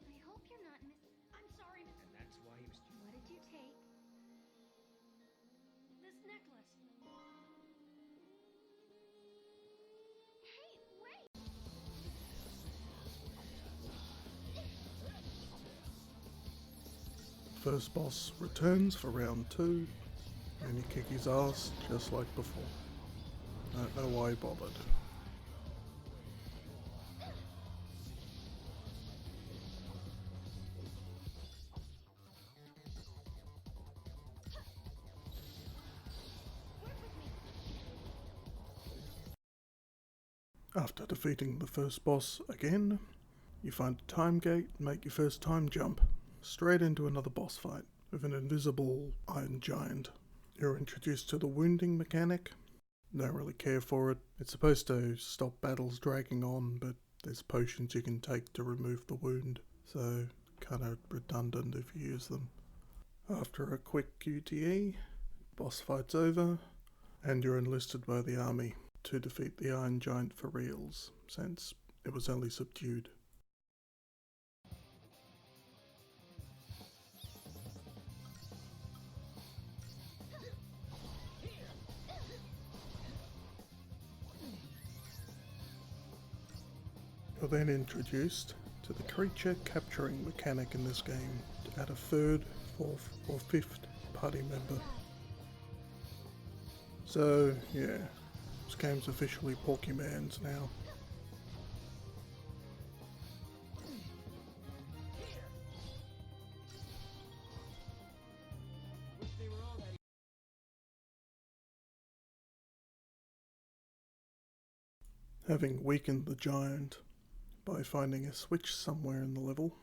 C: I hope you're not I'm sorry, Miss.
D: And that's why he was.
C: What did you take? This necklace. Hey, wait!
A: First boss returns for round 2, and you kick his ass just like before. Don't know why he bothered. After defeating the first boss again, you find a time gate and make your first time jump straight into another boss fight with an invisible iron giant. You're introduced to the wounding mechanic. Don't really care for it. It's supposed to stop battles dragging on, but there's potions you can take to remove the wound, so kinda redundant if you use them. After a quick QTE, boss fight's over, and you're enlisted by the army to defeat the Iron Giant for reals, since it was only subdued. You're then introduced to the creature capturing mechanic in this game to add a third, fourth, or fifth party member. So, yeah, this game's officially Porkyman's now. Having weakened the giant by finding a switch somewhere in the level,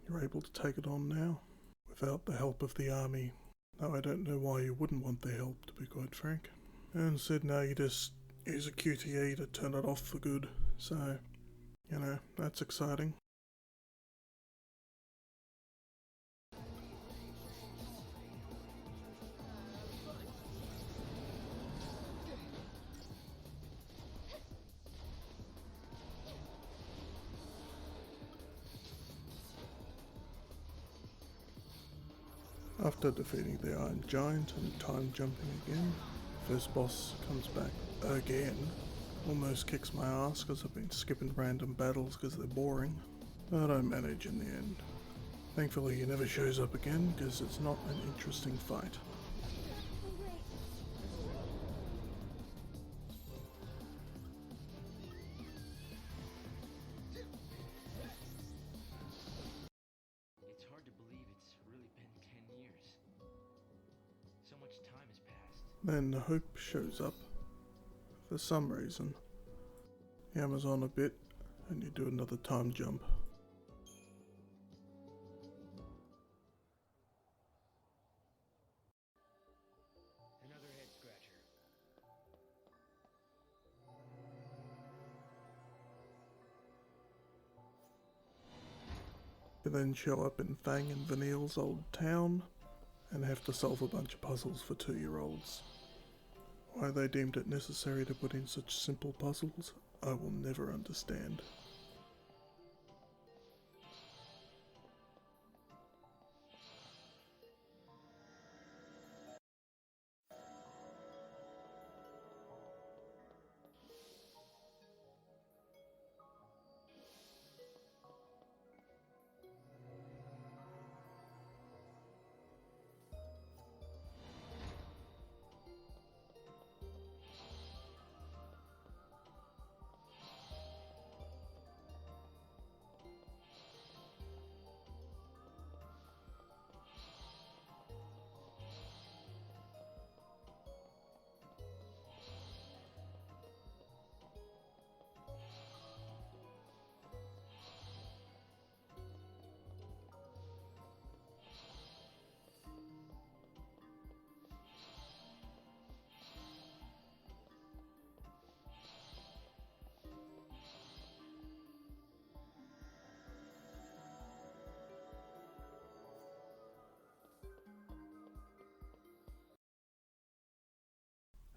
A: you're able to take it on now with without the help of the army. Though I don't know why you wouldn't want their help, to be quite frank. And said now you just use a QTE to turn it off for good. So, you know, that's exciting. After defeating the Iron Giant and time jumping again, first boss comes back again. Almost kicks my ass because I've been skipping random battles because they're boring, but I manage in the end. Thankfully he never shows up again because it's not an interesting fight.
D: It's hard to believe it's really been 10 years. So much time has passed.
A: Then Hope shows up for some reason. Hammers on a bit and you do another time jump.
D: Another head scratcher.
A: You then show up in Fang and Vanille's old town and have to solve a bunch of puzzles for 2-year-olds. Why they deemed it necessary to put in such simple puzzles, I will never understand.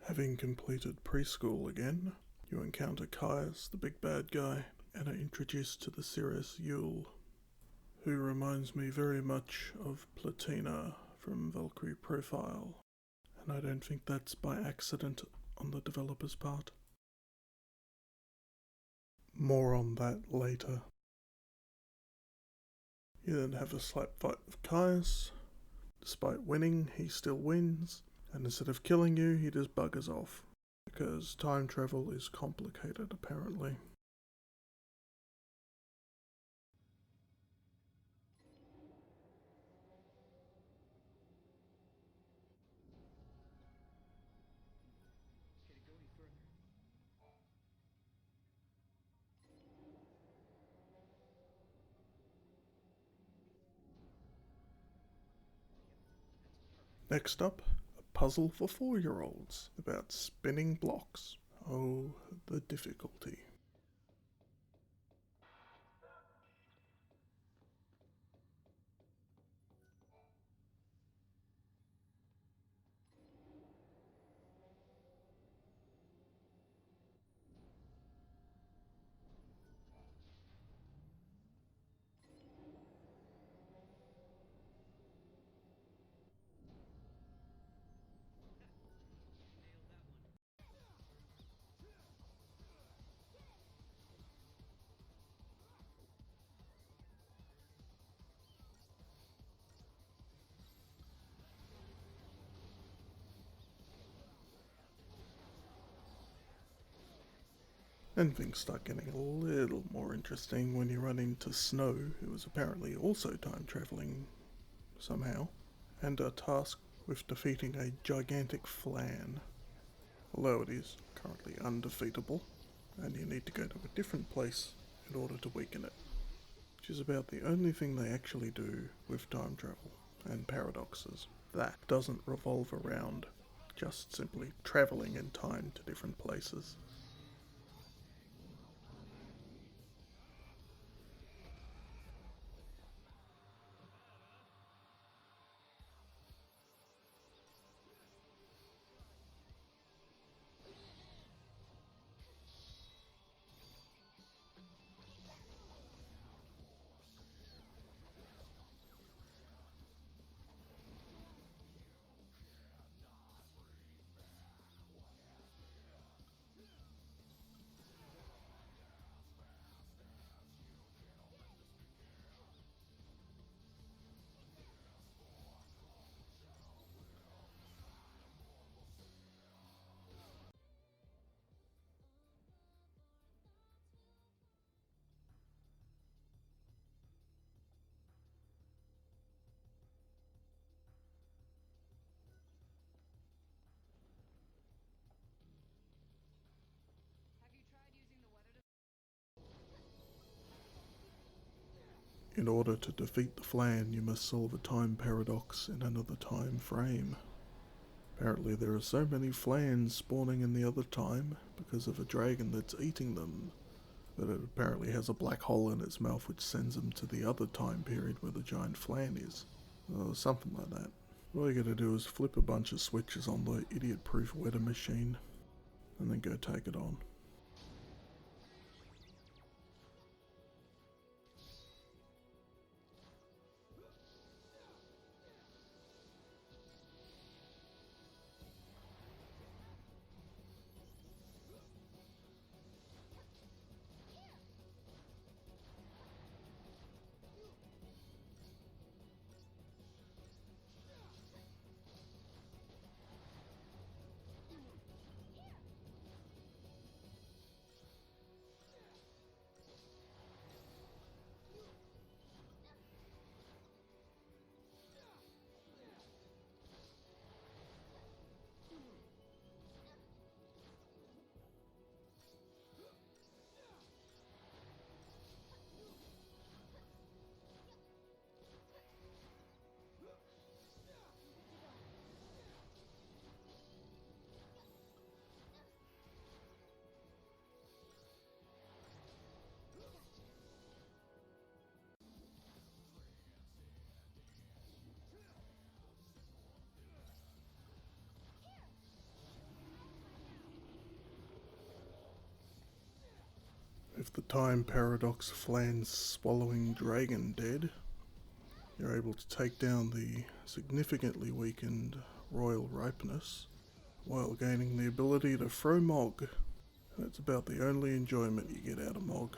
A: Having completed preschool again, you encounter Caius, the big bad guy, and are introduced to the Cirrus Yule, who reminds me very much of Platina from Valkyrie Profile, and I don't think that's by accident on the developer's part. More on that later. You then have a slap fight with Caius. Despite winning, he still wins, and instead of killing you, he just buggers off, because time travel is complicated apparently.
D: Can it go any further?
A: Next up, a puzzle for 4-year-olds about spinning blocks. Oh, the difficulty. And things start getting a little more interesting when you run into Snow, who is apparently also time travelling somehow, and are tasked with defeating a gigantic flan. Although it is currently undefeatable, and you need to go to a different place in order to weaken it, which is about the only thing they actually do with time travel. and paradoxes. That doesn't revolve around just simply travelling in time to different places. In order to defeat the Flan, you must solve a time paradox in another time frame. Apparently there are so many Flans spawning in the other time because of a dragon that's eating them, that it apparently has a black hole in its mouth which sends them to the other time period where the giant Flan is. Or something like that. All you gotta do is flip a bunch of switches on the idiot-proof weather machine, and then go take it on. If the time paradox Flan's swallowing dragon dead, you're able to take down the significantly weakened Royal Ripeness while gaining the ability to throw Mog. That's about the only enjoyment you get out of Mog.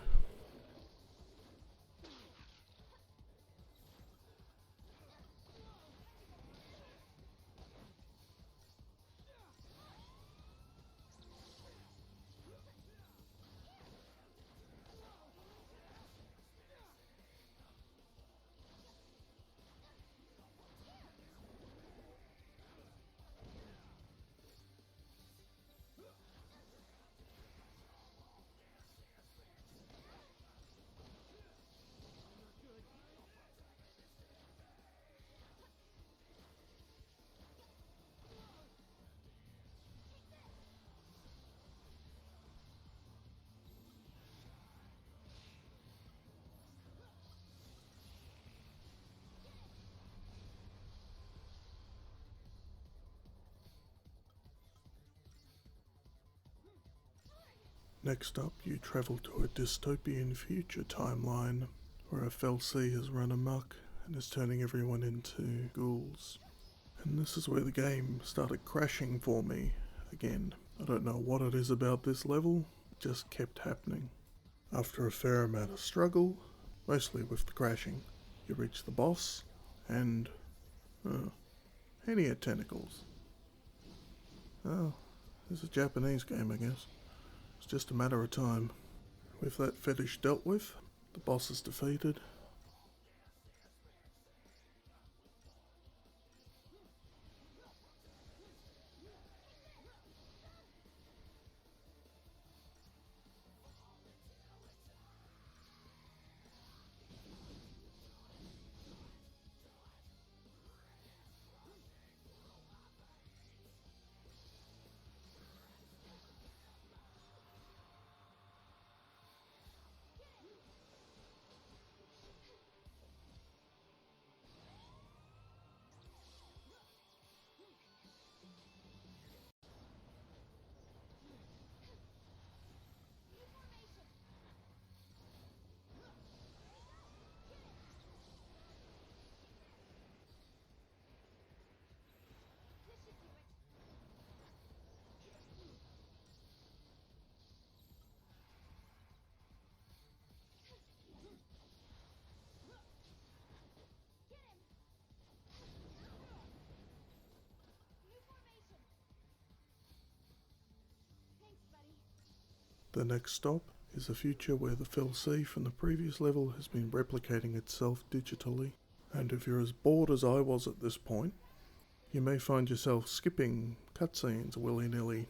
A: Next up, you travel to a dystopian future timeline where a fell sea has run amok and is turning everyone into ghouls. And this is where the game started crashing for me again. I don't know what it is about this level, it just kept happening. After a fair amount of struggle, mostly with the crashing, you reach the boss and... Henia tentacles. Oh, this is a Japanese game, I guess. It's just a matter of time. With that fetish dealt with, the boss is defeated. The next stop is a future where the FLC from the previous level has been replicating itself digitally, and if you're as bored as I was at this point, you may find yourself skipping cutscenes willy-nilly,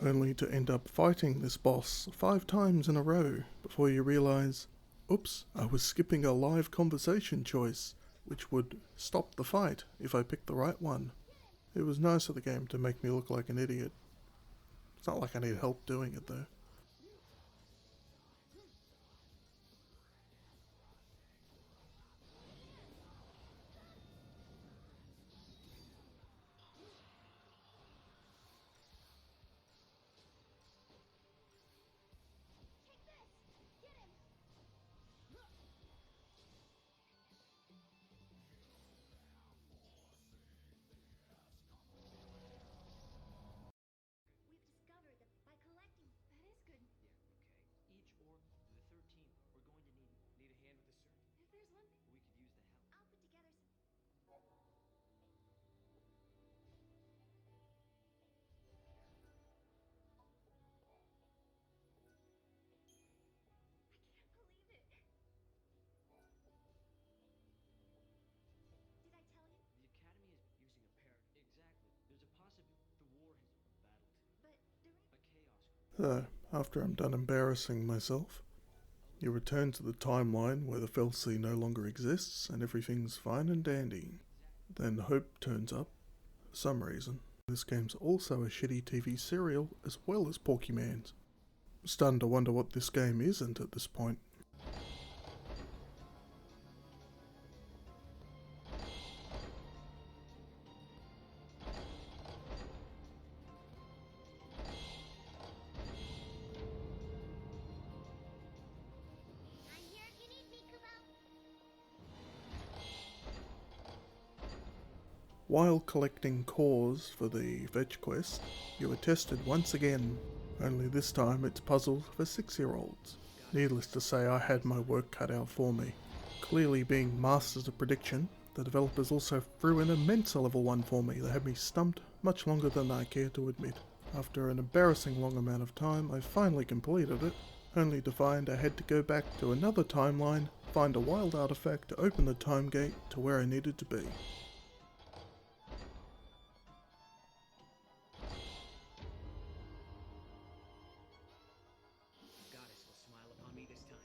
A: only to end up fighting this boss 5 times in a row before you realise, oops, I was skipping a live conversation choice, which would stop the fight if I picked the right one. It was nice of the game to make me look like an idiot. It's not like I need help doing it though.
C: We've discovered that by collecting, that is good.
D: Yeah, okay. Each orb, the 13th, we're going to need a hand with the search.
C: If there's one thing,
D: We could use the help.
C: I'll put together some. I can't believe it. Did I tell you?
D: The Academy is using a pair. Exactly. There's a possibility the war has battled
C: But during
D: a chaos.
A: So, after I'm done embarrassing myself, you return to the timeline where the FLC no longer exists and everything's fine and dandy. Then Hope turns up, for some reason. This game's also a shitty TV serial as well as Porkyman's. I'm starting to wonder what this game isn't at this point.
C: I'm here if you need me, Kubo.
A: While collecting cores for the Fetch Quest, you are tested once again, only this time it's puzzles for 6-year-olds. Needless to say, I had my work cut out for me. Clearly being masters of prediction, the developers also threw in a Mensa level 1 for me that had me stumped much longer than I care to admit. After an embarrassing long amount of time, I finally completed it, only to find I had to go back to another timeline, find a wild artifact to open the time gate to where I needed to be.
D: Goddess will smile upon me this time.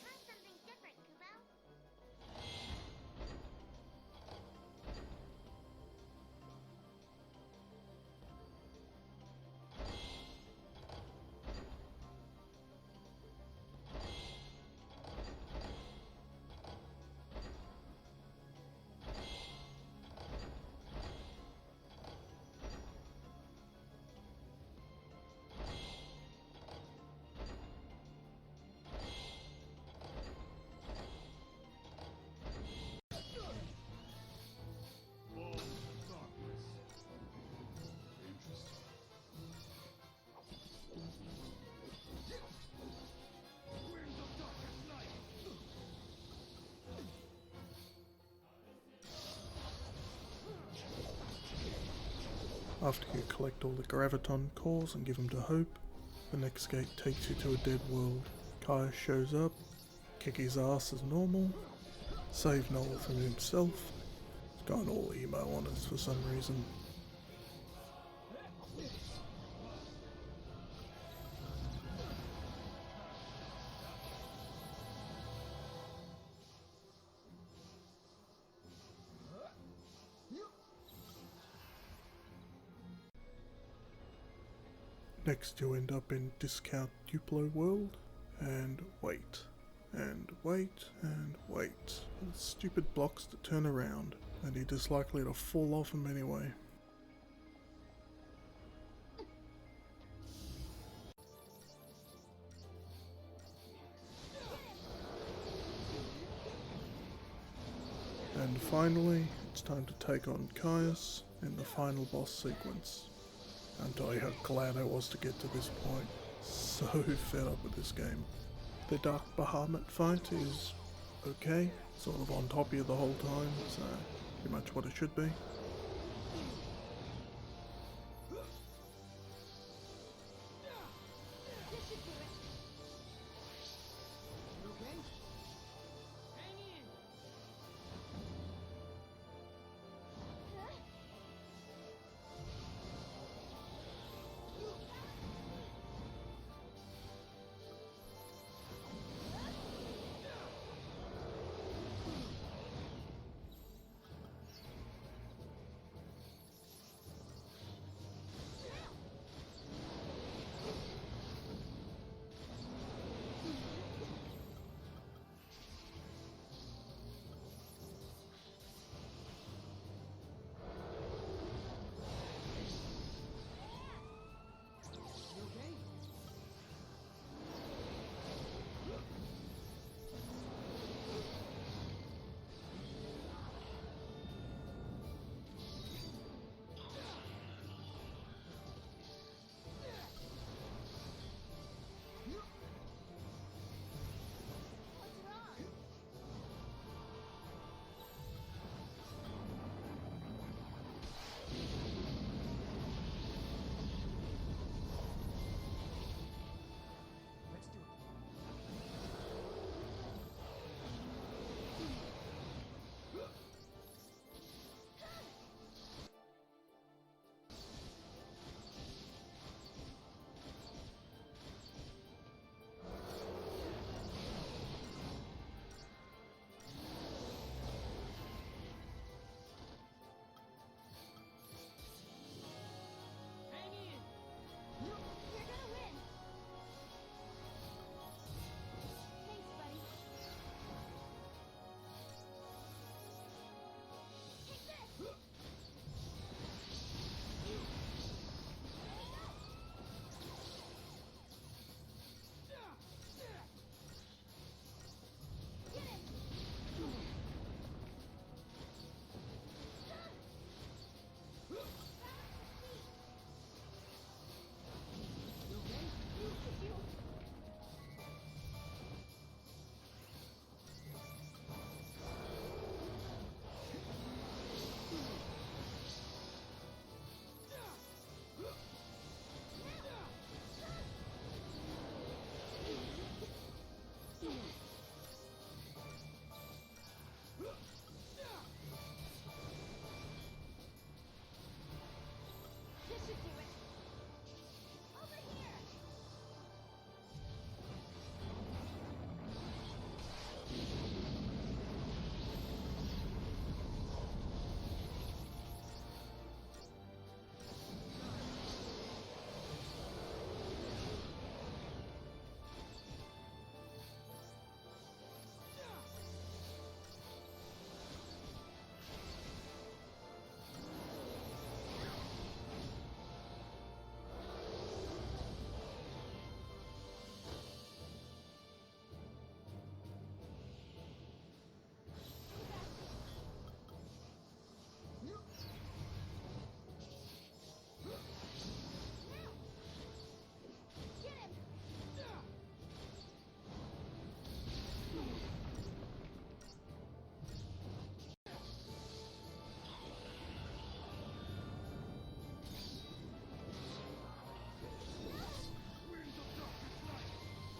C: Try something different, Kubo.
A: After you collect all the Graviton cores and give them to Hope, the next gate takes you to a dead world. Kaius shows up, kick his ass as normal, save Noel from himself. He's gone all emo on us for some reason. Next you end up in Discount Duplo World, and wait, and wait, and wait. And stupid blocks that turn around, and you're just likely to fall off them anyway. And finally, it's time to take on Kaius in the final boss sequence. Can't tell you how glad I was to get to this point. So fed up with this game. The Dark Bahamut fight is okay, sort of on top of you the whole time, so pretty much what it should be.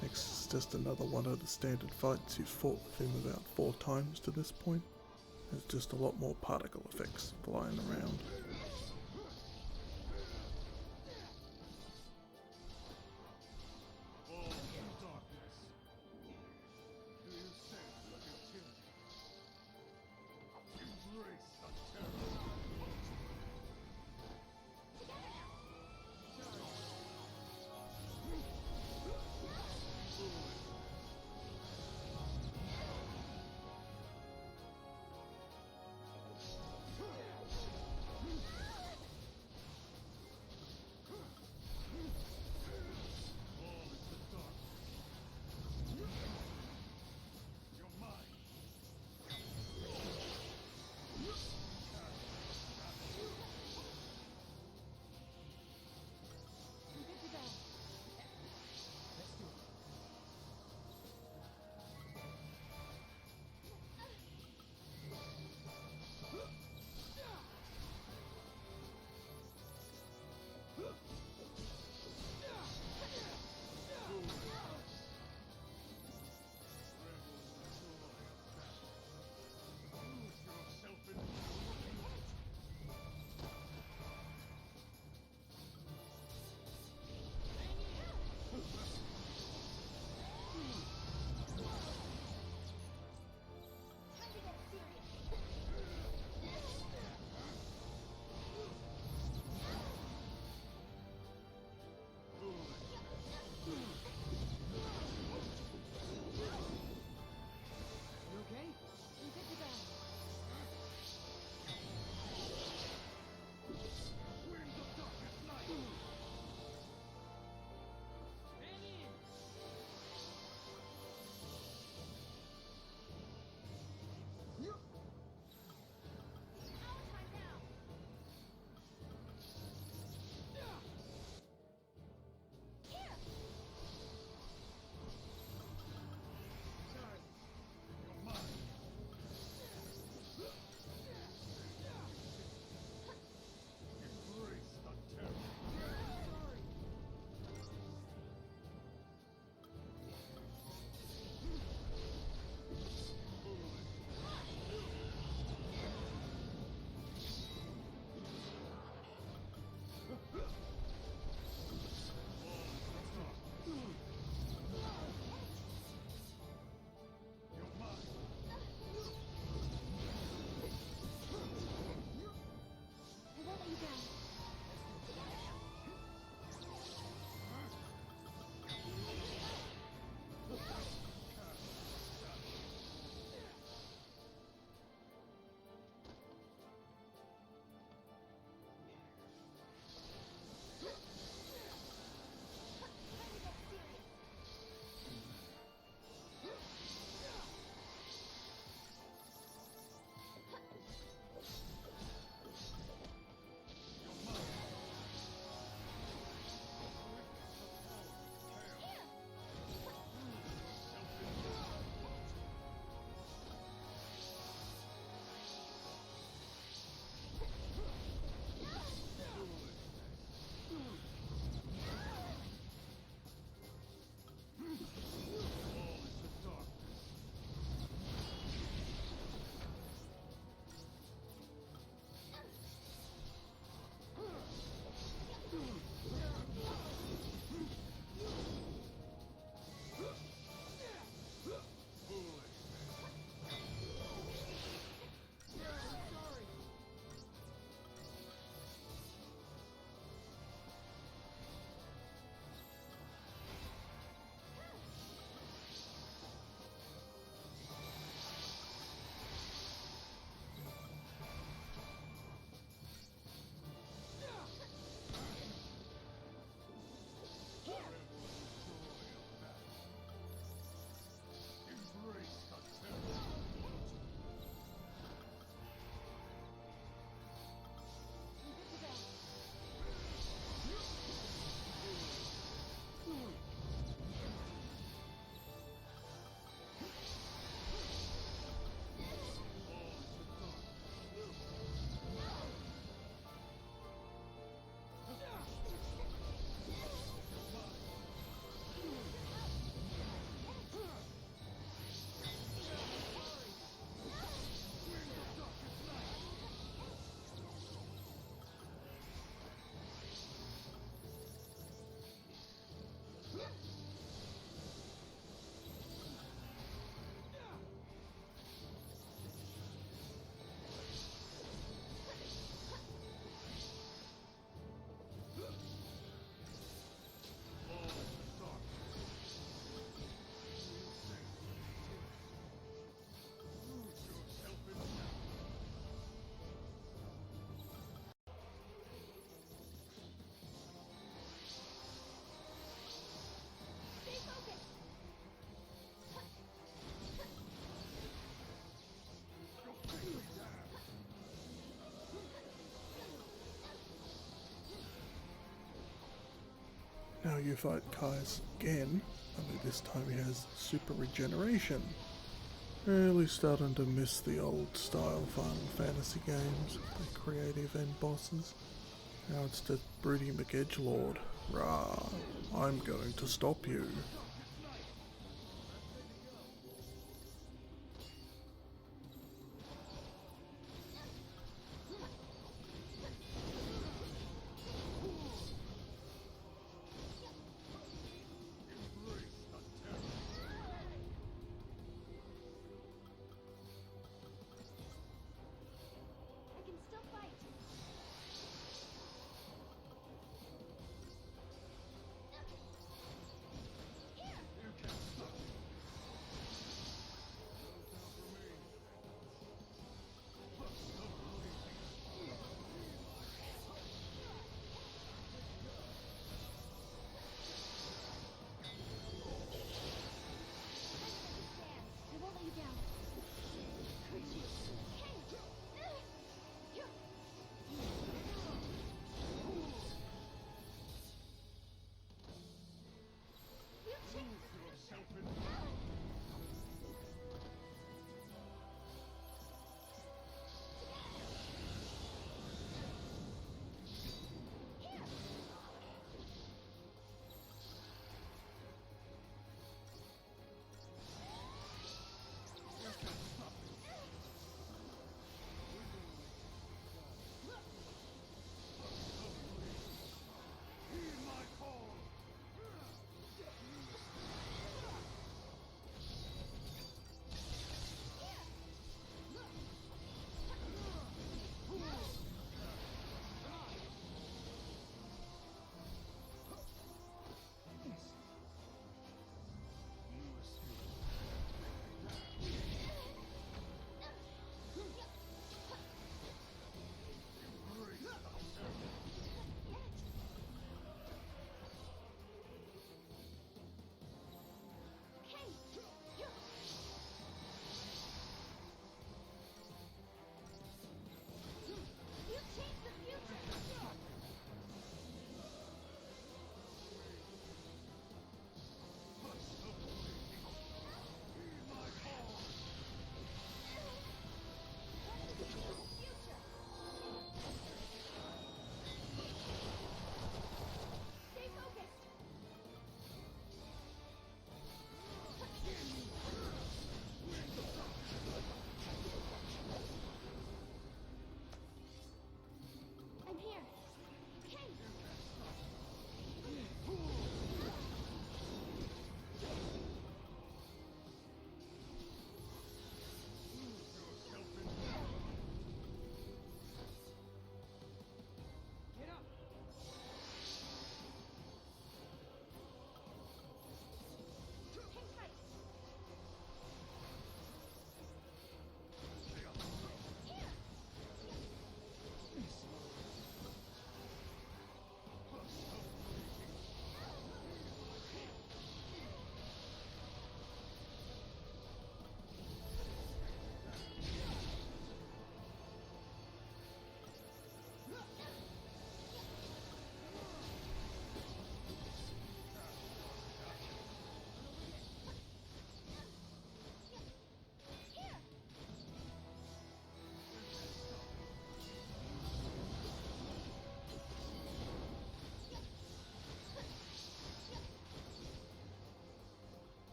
A: Next is just another one of the standard fights. You've fought with him about 4 times to this point. There's just a lot more particle effects flying around. you fight Kai's again, only this time he has super regeneration. Really starting to miss the old style Final Fantasy games, the creative end bosses. Now it's the broody McEdgelord. Rah, I'm going to stop you.
C: I can still fight.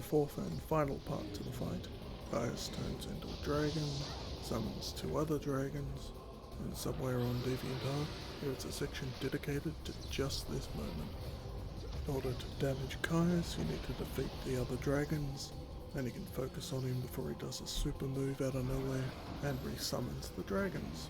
A: fourth and final part to the fight. Gaius turns into a dragon, summons 2 other dragons, and somewhere on DeviantArt there is a section dedicated to just this moment. In order to damage Gaius, you need to defeat the other dragons, and you can focus on him before he does a super move out of nowhere and resummons the dragons.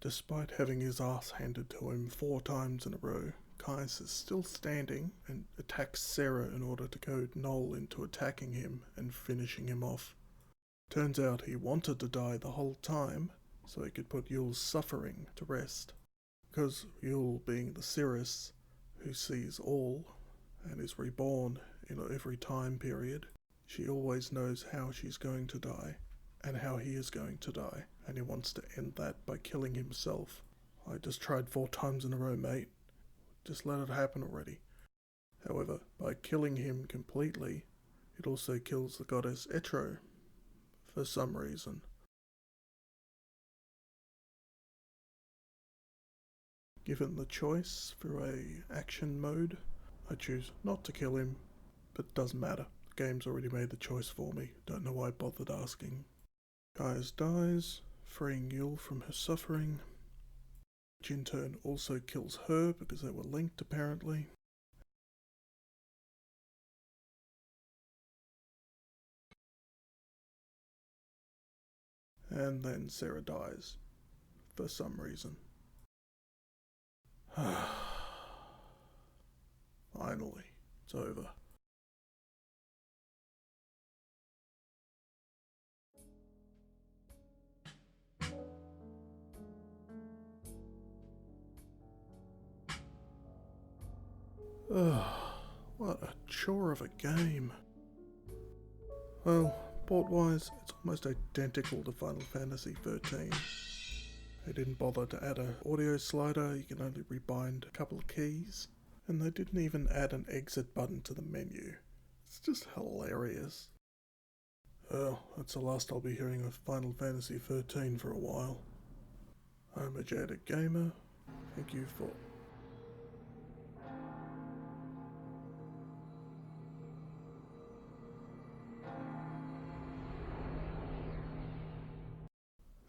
A: Despite having his ass handed to him 4 times in a row, Caius is still standing and attacks Sarah in order to goad Noel into attacking him and finishing him off. Turns out he wanted to die the whole time so he could put Yule's suffering to rest. Because Yule, being the Cirrus who sees all and is reborn in every time period, she always knows how she's going to die and how he is going to die, and he wants to end that by killing himself. I just tried 4 times in a row, mate. Just let it happen already. However, by killing him completely, it also kills the goddess Etro, for some reason. Given the choice for a action mode, I choose not to kill him, but it doesn't matter. The game's already made the choice for me. Don't know why I bothered asking. Caius dies, freeing Yule from her suffering, which in turn also kills her because they were linked apparently. And then Sarah dies, for some reason. Finally, it's over. What a chore of a game. Well, port-wise, it's almost identical to Final Fantasy 13. They didn't bother to add an audio slider, you can only rebind a couple of keys, and they didn't even add an exit button to the menu. It's just hilarious. Well, that's the last I'll be hearing of Final Fantasy 13 for a while. I'm a Jaded Gamer. Thank you for...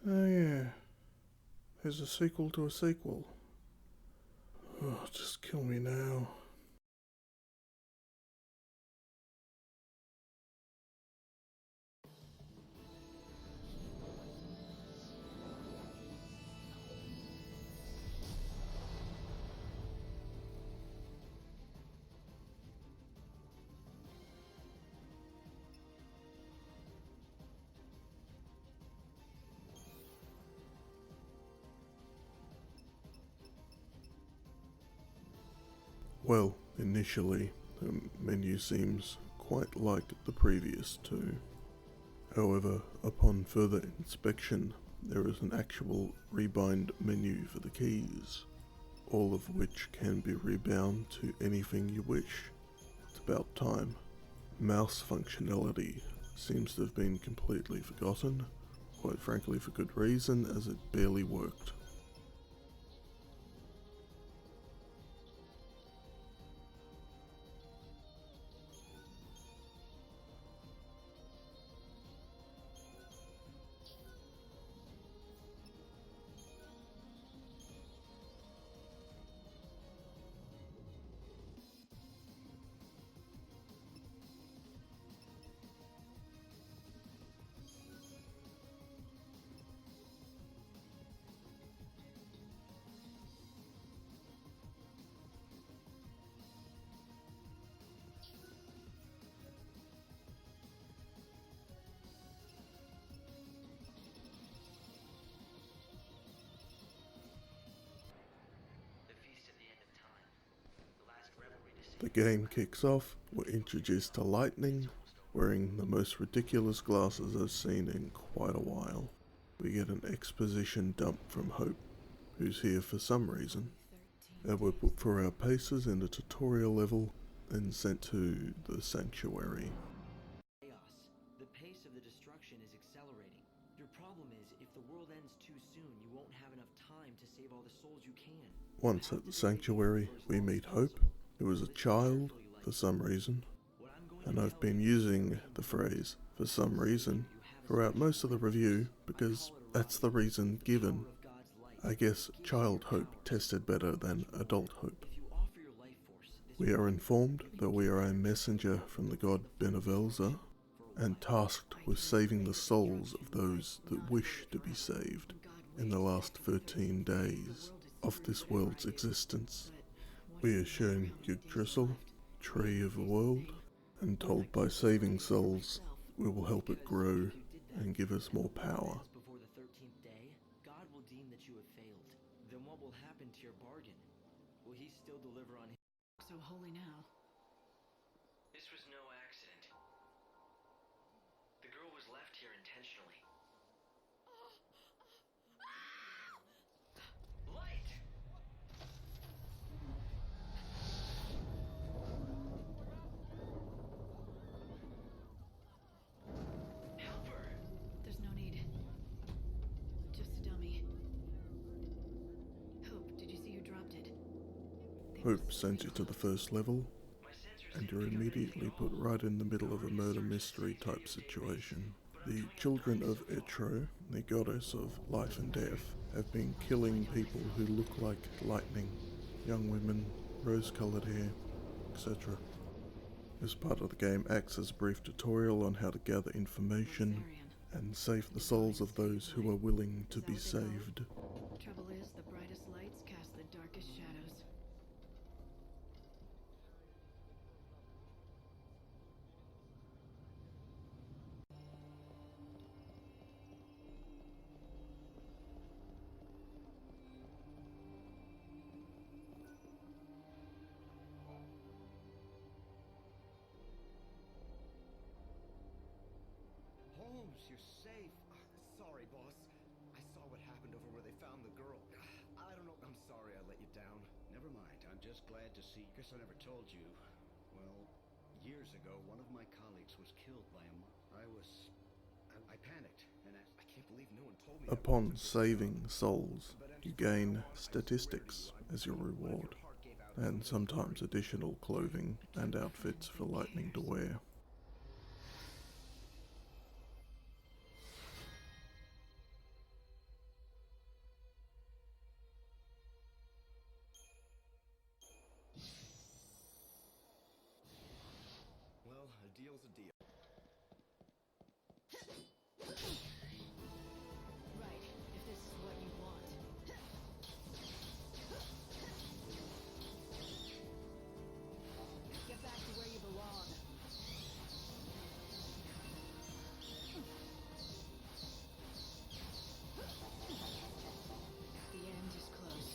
A: Oh yeah, there's a sequel to a sequel. Oh, just kill me now. Well, initially, the menu seems quite like the previous two. However, upon further inspection, there is an actual rebind menu for the keys, all of which can be rebound to anything you wish. It's about time. Mouse functionality seems to have been completely forgotten, quite frankly for good reason, as it barely worked. The game kicks off, we're introduced to Lightning, wearing the most ridiculous glasses I've seen in quite a while. We get an exposition dump from Hope, who's here for some reason, and we're put through our paces in the tutorial level, then sent to the Sanctuary.
D: Chaos. The pace of the destruction is accelerating. Your problem is, if the world ends too soon, you won't have enough time to save all the souls you can.
A: Once at the Sanctuary, we meet Hope, who is a child for some reason, and I've been using the phrase "for some reason" throughout most of the review because that's the reason given. I guess child Hope tested better than adult Hope. We are informed that we are a messenger from the god Benevelza, and tasked with saving the souls of those that wish to be saved. In the last 13 days of this world's existence, we are shown Yggdrasil, Tree of the World, and told by saving souls we will help it grow and give us more power.
D: Before the 13th day, God will deem that you have failed. Then what will happen to your bargain? Will he still deliver on his...
B: So holy now.
D: This was no accident. The girl was left here intentionally. Light! Help her!
B: There's no need. Just a dummy. Hope, did you see who dropped it?
A: Hope sends you to the first level, and you're immediately put right in the middle of a murder mystery type situation. The children of Etro, the goddess of life and death, have been killing people who look like lightning, young women, rose-coloured hair, etc. This part of the game acts as a brief tutorial on how to gather information and save the souls of those who are willing to be saved.
B: Trouble is, the brightest lights cast the darkest shadows.
E: Holmes, you're safe. Sorry, boss. I saw what happened over where they found the girl. I don't know. I'm sorry I let you down.
F: Never mind. I'm just glad to see. Guess I never told you. Well, years ago, one of my colleagues was killed by a I panicked, and
E: I can't believe no one told me that.
A: Upon saving souls, you gain statistics as your reward, and sometimes additional clothing and outfits for Lightning to wear.
E: Well, a deal's a deal.
B: Right, if this is what you want. Get back to where you belong. The end is close.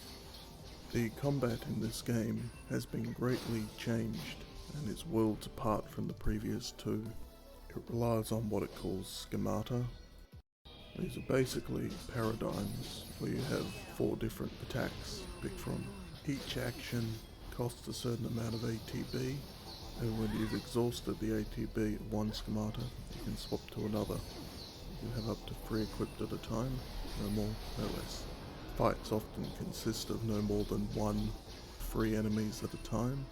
A: The combat in this game has been greatly changed and is worlds apart from the previous two. It relies on what it calls schemata. These are basically paradigms where you have 4 different attacks to pick from. Each action costs a certain amount of ATB, and when you've exhausted the ATB of one schemata, you can swap to another. You can have up to 3 equipped at a time, no more, no less. Fights often consist of no more than 1 free enemies at a time.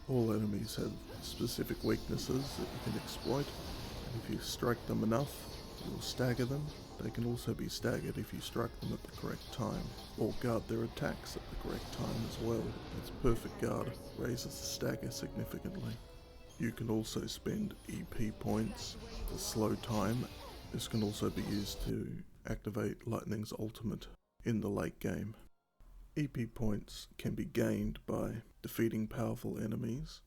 A: All enemies have specific weaknesses that you can exploit, and if you strike them enough, you'll stagger them. They can also be staggered if you strike them at the correct time, or guard their attacks at the correct time as well. Its perfect guard raises the stagger significantly. You can also spend EP points to slow time. This can also be used to activate Lightning's ultimate in the late game. EP points can be gained by defeating powerful enemies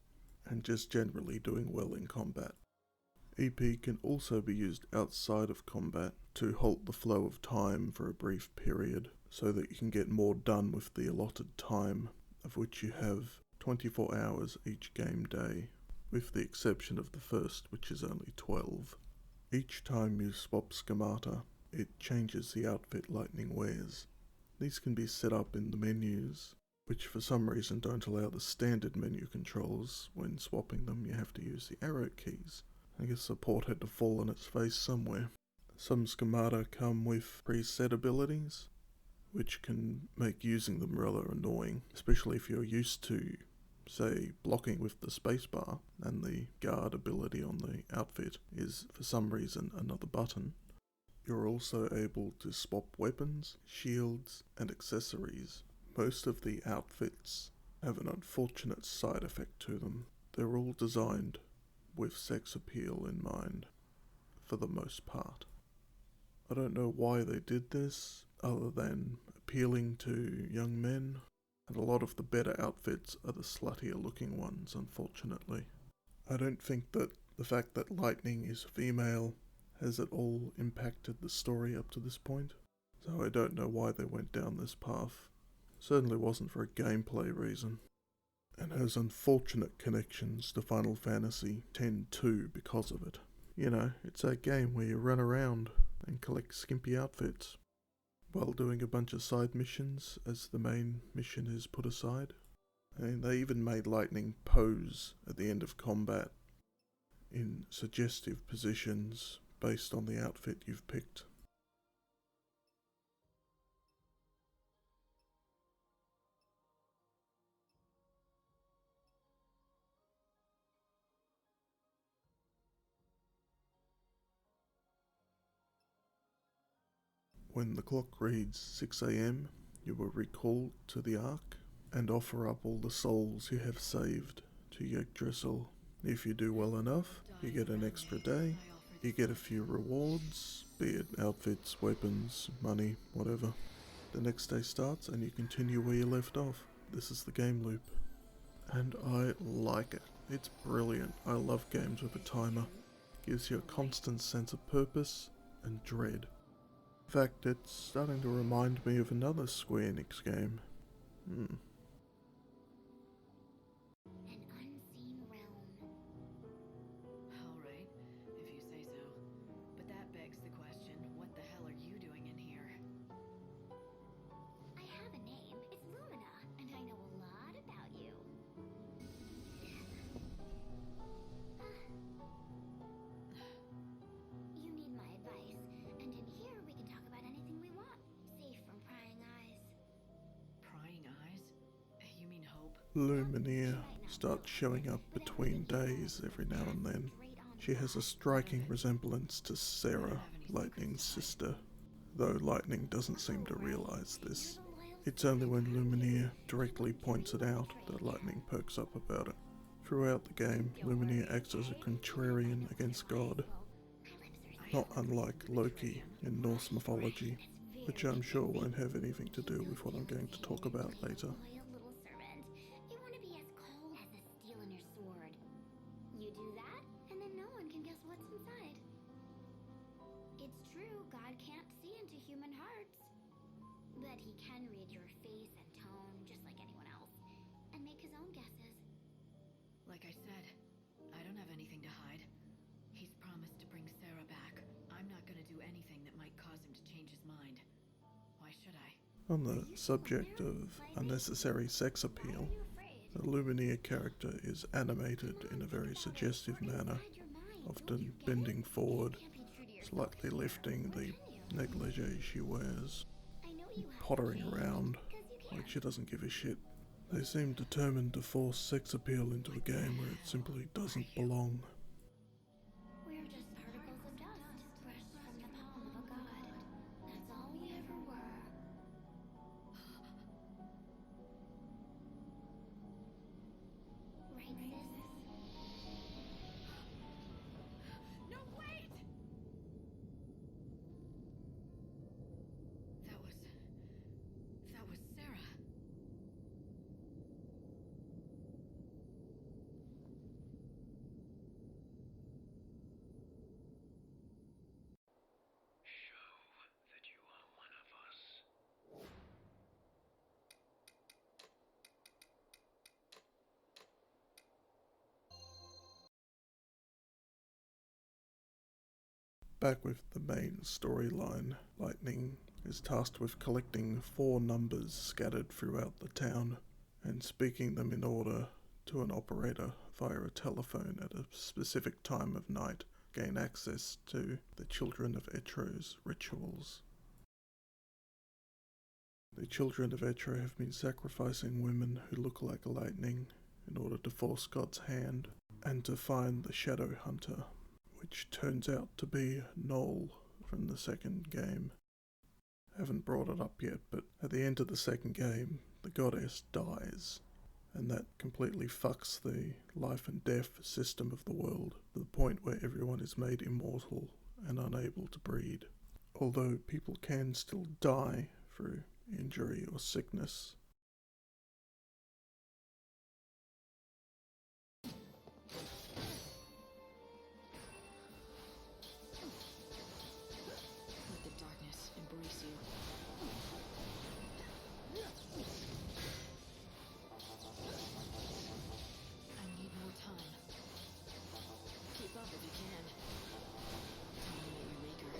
A: and just generally doing well in combat. EP can also be used outside of combat to halt the flow of time for a brief period so that you can get more done with the allotted time, of which you have 24 hours each game day, with the exception of the first, which is only 12. Each time you swap schemata, it changes the outfit Lightning wears. These can be set up in the menus, which for some reason don't allow the standard menu controls. When swapping them, you have to use the arrow keys. I guess the port had to fall on its face somewhere. Some schemata come with preset abilities, which can make using them rather annoying, especially if you're used to, say, blocking with the spacebar, and the guard ability on the outfit is for some reason another button. You're also able to swap weapons, shields, and accessories. Most of the outfits have an unfortunate side effect to them. They're all designed with sex appeal in mind, for the most part. I don't know why they did this, other than appealing to young men, and a lot of the better outfits are the sluttier looking ones, unfortunately. I don't think that the fact that Lightning is female has at all impacted the story up to this point, so I don't know why they went down this path. Certainly wasn't for a gameplay reason, and has unfortunate connections to Final Fantasy X-2 because of it. You know, it's that game where you run around and collect skimpy outfits while doing a bunch of side missions as the main mission is put aside. And they even made Lightning pose at the end of combat in suggestive positions based on the outfit you've picked. When the clock reads 6 AM, you are recalled to the Ark and offer up all the souls you have saved to Yggdrasil. If you do well enough, you get an extra day, you get a few rewards, be it outfits, weapons, money, whatever. The next day starts and you continue where you left off. This is the game loop. And I like it. It's brilliant. I love games with a timer. It gives you a constant sense of purpose and dread. In fact, it's starting to remind me of another Square Enix game.
G: An unseen realm.
B: Alright, if you say so. But that begs the question, what the hell are you doing in here?
G: I have a name. It's Lumina, and I know a lot about you. You need my advice, and in here we can talk about anything we want, safe from prying eyes.
B: Prying eyes? You mean Hope?
A: Lumineer starts showing up between days every now and then. She has a striking resemblance to Sarah, Lightning's sister, though Lightning doesn't seem to realise this. It's only when Lumineer directly points it out that Lightning perks up about it. Throughout the game, Lumineer acts as a contrarian against God, not unlike Loki in Norse mythology, which I'm sure won't have anything to do with what I'm going to talk about later.
G: Loyal little servant. You want to be as cold as the steel in your sword. You do that, and then no one can guess what's inside. It's true, God can't see into human hearts. But he can read your face and tone, just like anyone else, and make his own guesses.
B: Like I said, I don't have anything to hide. He's promised to bring Sarah back. I'm not gonna do anything that might cause him to change his mind. Why should I?
A: On the subject of unnecessary sex appeal, the Lumineer character is animated in a very suggestive manner, often bending forward, slightly lifting the negligee she wears, pottering around like she doesn't give a shit. They seem determined to force sex appeal into a game where it simply doesn't belong.
G: We're just particles of dust, brushed from the palm of a god. That's all we ever were. Right, sis?
B: No, wait! That was Sarah.
A: Back with the main storyline, Lightning is tasked with collecting 4 numbers scattered throughout the town and speaking them in order to an operator via a telephone at a specific time of night, gain access to the Children of Etro's rituals. The Children of Etro have been sacrificing women who look like Lightning in order to force God's hand and to find the Shadow Hunter, which turns out to be Noel from the second game. Haven't brought it up yet, but at the end of the second game, the goddess dies, and that completely fucks the life and death system of the world, to the point where everyone is made immortal and unable to breed. although people can still die through injury or sickness.
B: Let the darkness embrace you. I need more time. Keep up if you can. Tell me that you're weaker.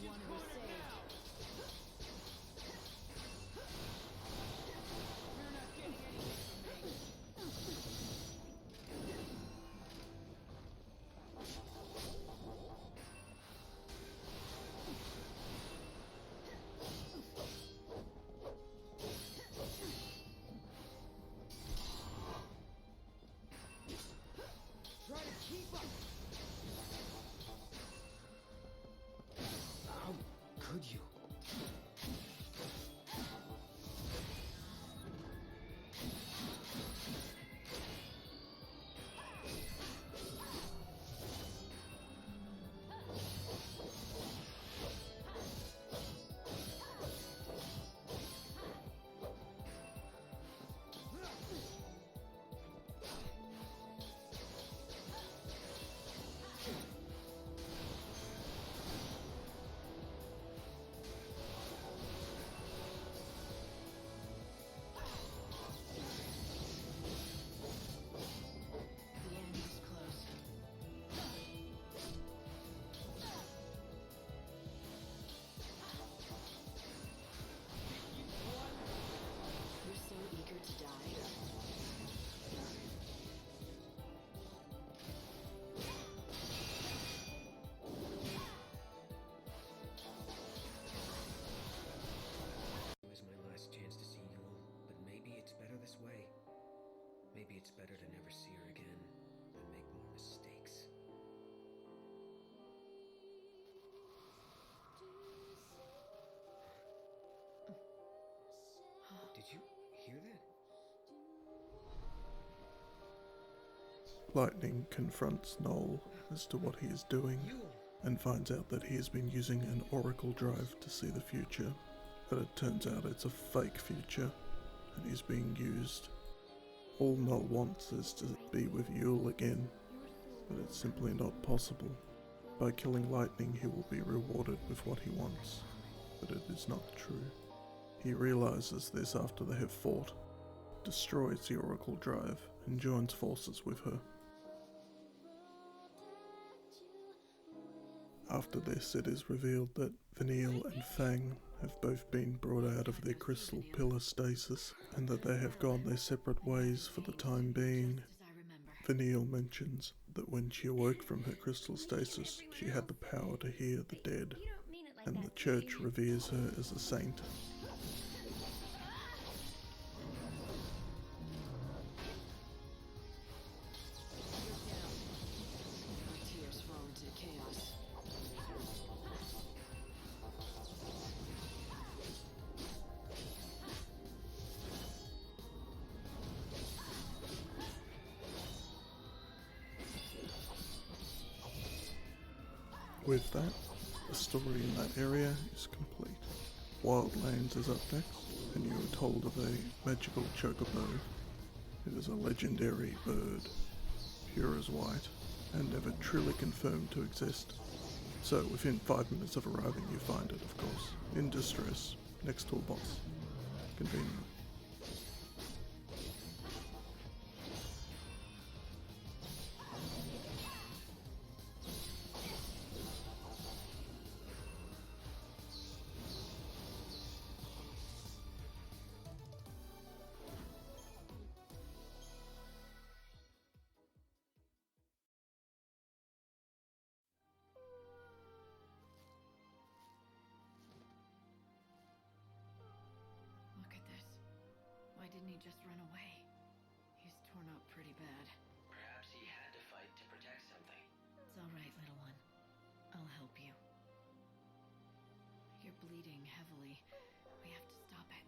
B: You want to be saved. You're not getting anything from me.
D: Try to keep up! How could you?
B: The end is close. You're so eager to die.
D: It was my last chance to see Yule, but maybe it's better this way. Maybe it's better to never see her again than make more mistakes. Did you hear that?
A: Lightning confronts Noel as to what he is doing
D: Yule!
A: and finds out that he has been using an oracle drive to see the future, but it turns out it's a fake future and he's being used. All Noel wants is to be with Yule again, but it's simply not possible. By killing Lightning he will be rewarded with what he wants, but it is not true. He realizes this after they have fought, destroys the oracle drive and joins forces with her. After this, it is revealed that Vanille and Fang have both been brought out of their crystal pillar stasis, and that they have gone their separate ways for the time being.
B: As I remember.
A: Vanille mentions that when she awoke from her crystal stasis, she had the power to hear the dead,
G: You don't mean it like
A: and
G: that.
A: the church reveres her as a saint.
B: You're down. My tears fall into chaos.
A: With that, the story in that area is complete. Wildlands is up next, and you are told of a magical chocobo. It is a legendary bird, pure as white, and never truly confirmed to exist. So within 5 minutes of arriving you find it, of course, in distress, next to a boss. Convenient.
B: Look at this. Why didn't he just run away? He's torn up pretty bad.
D: Perhaps he had to fight to protect something.
B: It's all right, little one. I'll help you. bleeding heavily. We have to stop it.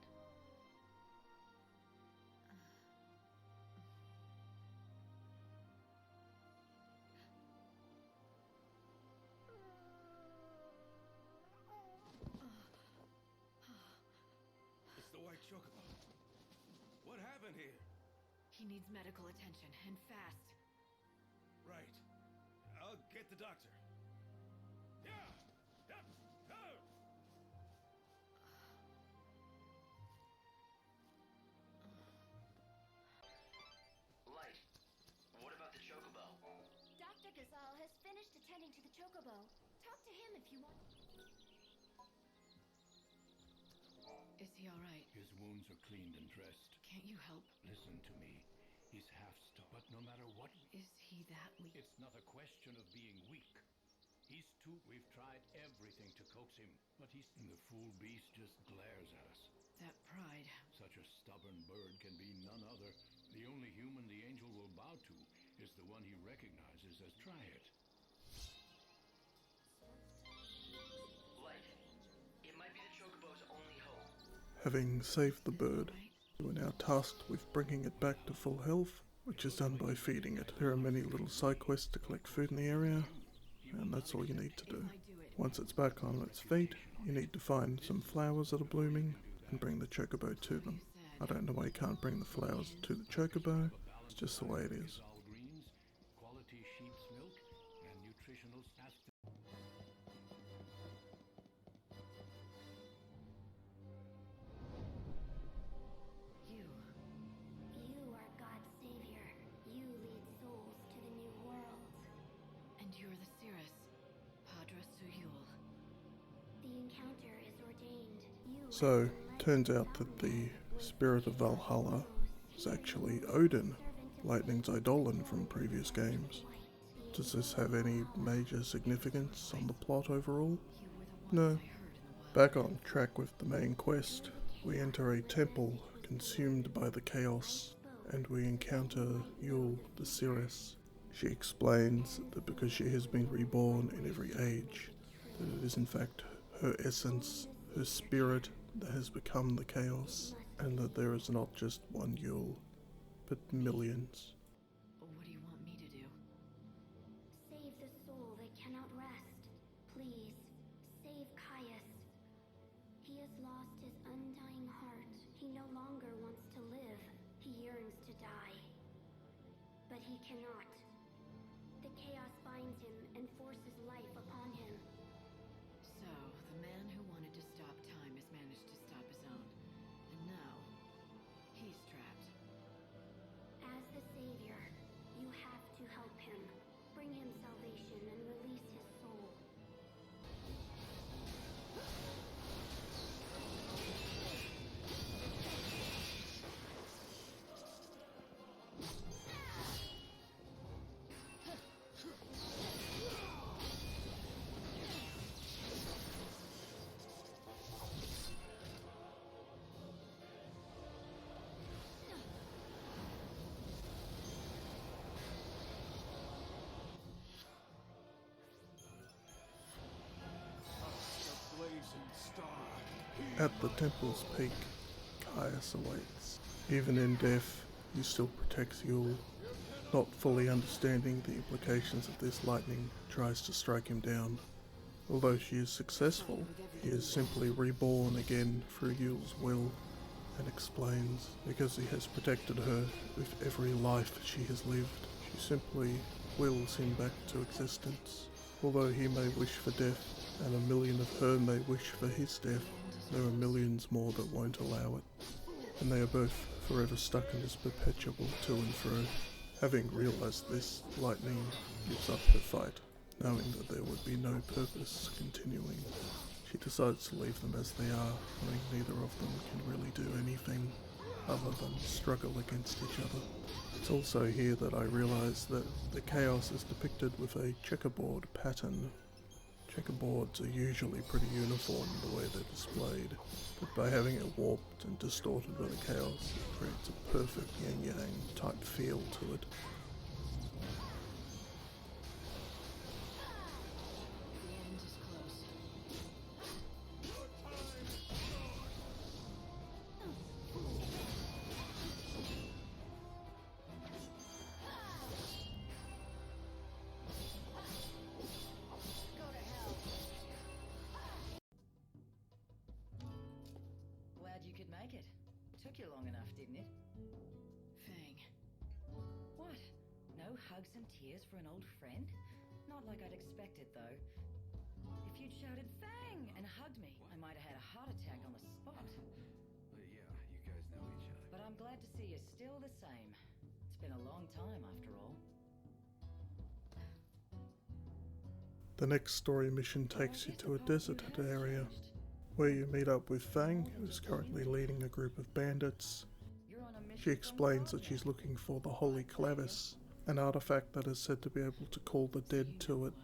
H: It's the white chocobo. What happened here?
B: He needs medical attention, and fast.
H: Right. I'll get the doctor. Yeah! Yep! No!
I: Light, what about the chocobo?
G: Dr. Gazal has finished attending to the chocobo. Talk to him if you want.
B: Is he alright?
J: His wounds are cleaned and dressed.
B: Can't you help?
J: Listen to me. He's half stuck, but no matter what,
B: Is he that weak?
J: it's not a question of being weak. He's too. We've tried everything to coax him, but he's. The fool beast just glares at us.
B: That pride.
J: Such a stubborn bird can be none other. The only human the angel will bow to is the one he recognizes as Triad.
I: Light, it might be the chocobo's only hope.
A: Having saved the bird, we're now tasked with bringing it back to full health, which is done by feeding it. There are many little side quests to collect food in the area, and that's all you need to do. Once it's back on its feet, you need to find some flowers that are blooming and bring the chocobo to them. I don't know why you can't bring the flowers to the chocobo, it's just the way it is.
J: All greens, quality sheep's milk, and nutritional aspects.
G: You are God's savior. You lead souls to the new world.
B: And you're the Cirrus, Padre Suyul.
G: The encounter is ordained. You
A: So, turns out that the spirit of Valhalla is actually Odin, Lightning's Eidolon from previous games. Does this have any major significance on the plot overall? No. Back on track with the main quest, we enter a temple consumed by the chaos, and we encounter Yule the Cirrus. She explains that because she has been reborn in every age, that it is in fact her essence, her spirit, that has become the chaos, and that there is not just one Yule, but millions.
B: What do you want me to do?
G: save the soul that cannot rest. Please, save Caius. He has lost his undying heart. He no longer wants to live. He yearns to die. But he cannot. The chaos binds him and forces life upon him.
B: So, the man who wanted to stop time has managed to stop his own. And now, he's trapped.
G: As the savior, you have to help him. Bring him salvation and release his soul.
A: At the temple's peak, Caius awaits. Even in death, he still protects Yule. Not fully understanding the implications of this, Lightning tries to strike him down. Although she is successful, he is simply reborn again through Yule's will, and explains because he has protected her with every life she has lived. She simply wills him back to existence. Although he may wish for death, and a million of her may wish for his death, there are millions more that won't allow it, and they are both forever stuck in this perpetual to and fro. Having realised this, Lightning gives up her fight, knowing that there would be no purpose continuing. She decides to leave them as they are, knowing neither of them can really do anything other than struggle against each other. It's also here that I realise that the chaos is depicted with a checkerboard pattern. Checkerboards are usually pretty uniform the way they're displayed, but by having it warped and distorted by the chaos, it creates a perfect yin-yang type feel to it.
B: The end is close.
K: Took you long enough, didn't it?
B: Fang.
K: What? No hugs and tears for an old friend? Not like I'd expected, though. If you'd shouted Fang and hugged me, I might have had a heart attack on the spot.
H: But yeah, you guys know each other.
K: But I'm glad to see you're still the same. It's been a long time, after all.
A: The next story mission takes you to a deserted area, where you meet up with Fang, who is currently leading a group of bandits. She explains that she's looking for the Holy Clavis, an artifact that is said to be able to call the dead to it.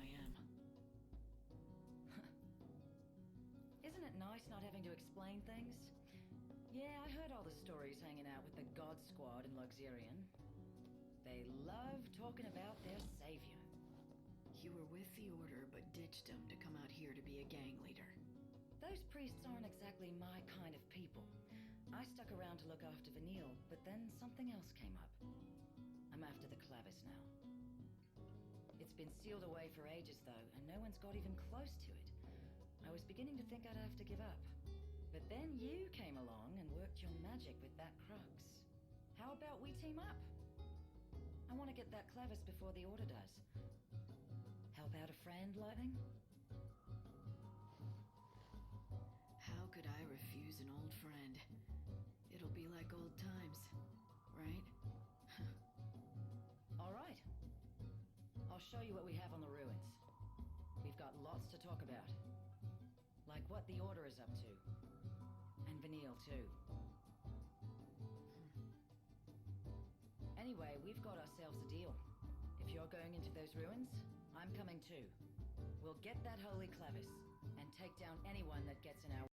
K: Isn't it nice not having to explain things? Yeah, I heard all the stories hanging out with the God Squad in Luxurian. They love talking about their savior.
B: You were with the Order, but ditched them to come out here to be a gang leader.
K: Those priests aren't exactly my kind of people. I stuck around to look after Vanille, but then something else came up. I'm after the Clavis now. It's been sealed away for ages, though, and no one's got even close to it. I was beginning to think I'd have to give up. But then you came along and worked your magic with that crux. How about we team up? I want to get that Clavis before the Order does. Help out a friend, Lightning?
B: How could I refuse an old friend? It'll be like old times, right?
K: All right. I'll show you what we have on the ruins. We've got lots to talk about. Like what the Order is up to. And Vanille, too. Anyway, we've got ourselves a deal. If you're going into those ruins, I'm coming too. We'll get that Holy Clavis, and take down anyone that gets in our...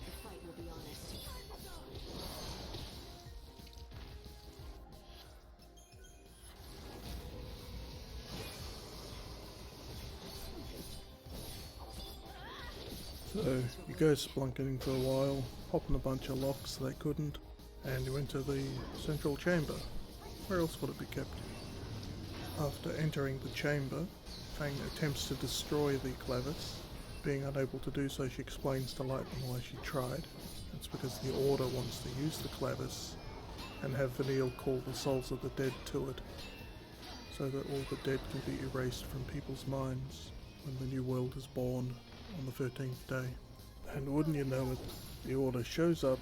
B: The fight will be honest.
A: So you go splunking for a while, popping a bunch of locks they couldn't, and you enter the central chamber. Where else would it be kept? After entering the chamber, Fang attempts to destroy the Clavis. Being unable to do so, she explains to Lightning why she tried. It's because the Order wants to use the Clavis and have Vanille call the souls of the dead to it, so that all the dead can be erased from people's minds when the new world is born on the 13th day. And wouldn't you know it, the Order shows up,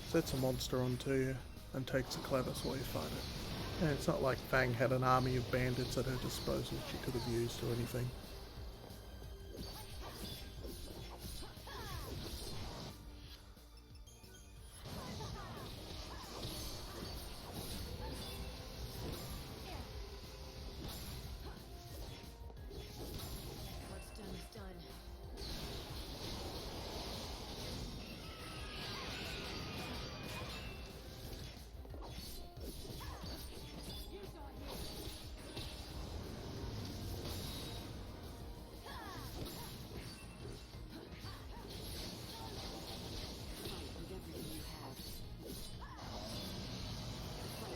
A: sets a monster onto you, and takes the Clavis while you fight it. And it's not like Fang had an army of bandits at her disposal she could have used or anything.
B: What's done is done. Fight with everything you have. The fight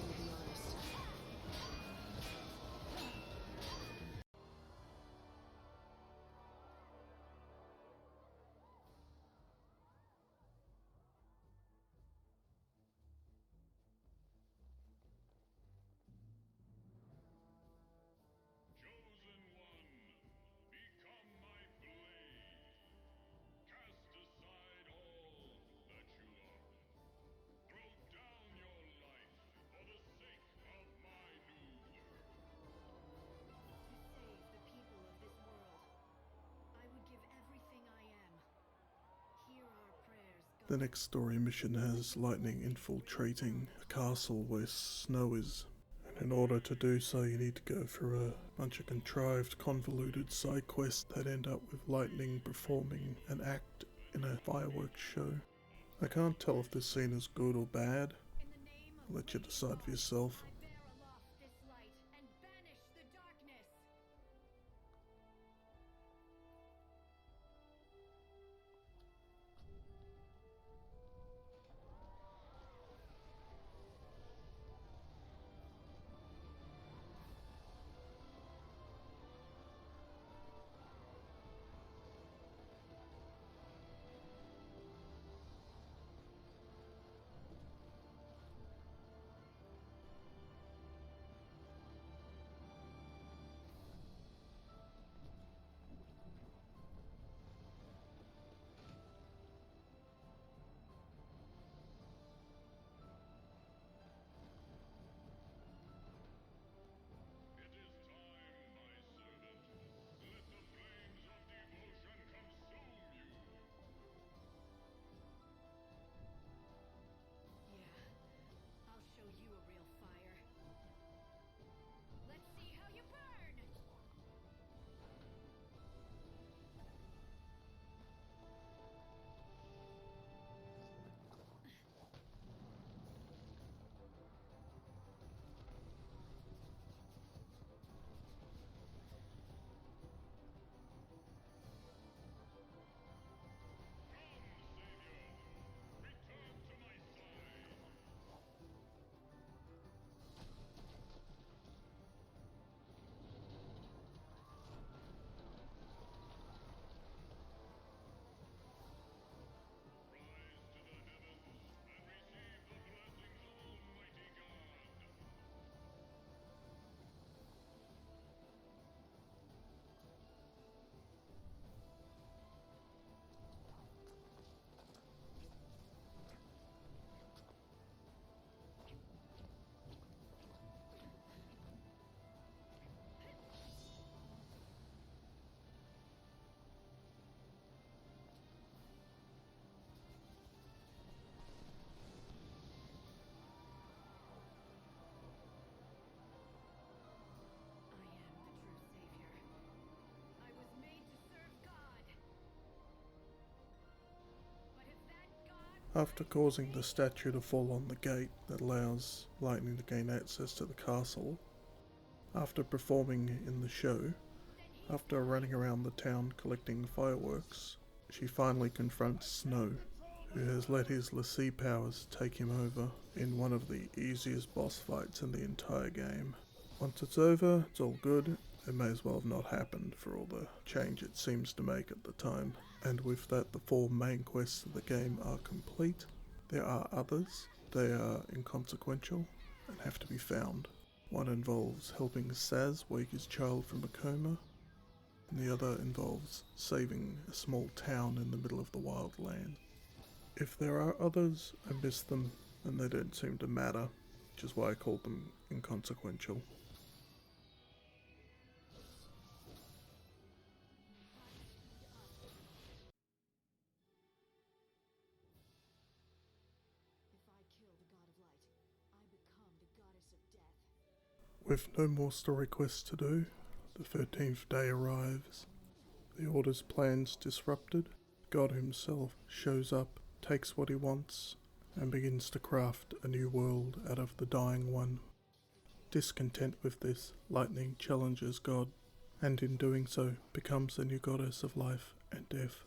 B: will be honest.
J: Chosen one, become my blade. Cast aside all that you are. Throw down your life for the sake of my new world.
B: To save the people of this world, I would give everything I am. Hear our prayers, God.
A: The next story mission has Lightning infiltrating a castle where snow is. And in order to do so, you need to go through a bunch of contrived, convoluted side quests that end up with Lightning performing an act in a fireworks show. I can't tell if this scene is good or bad.
B: In the name of
A: I'll let you decide for yourself.
B: I bear aloft this light and banish the darkness.
A: After causing the statue to fall on the gate that allows Lightning to gain access to the castle, after performing in the show, after running around the town collecting fireworks, she finally confronts Snow, who has let his Lassie powers take him over in one of the easiest boss fights in the entire game. Once it's over, it's all good. It may as well have not happened for all the change it seems to make at the time. And with that, the 4 main quests of the game are complete. There are others. They are inconsequential and have to be found. One involves helping Saz wake his child from a coma, and the other involves saving a small town in the middle of the wildland. If there are others, I missed them, and they don't seem to matter, which is why I called them inconsequential. With no more story quests to do, the 13th day arrives. The Order's plans disrupted. God himself shows up, takes what he wants, and begins to craft a new world out of the dying one. Discontent with this, Lightning challenges God, and in doing so becomes the new goddess of life and death.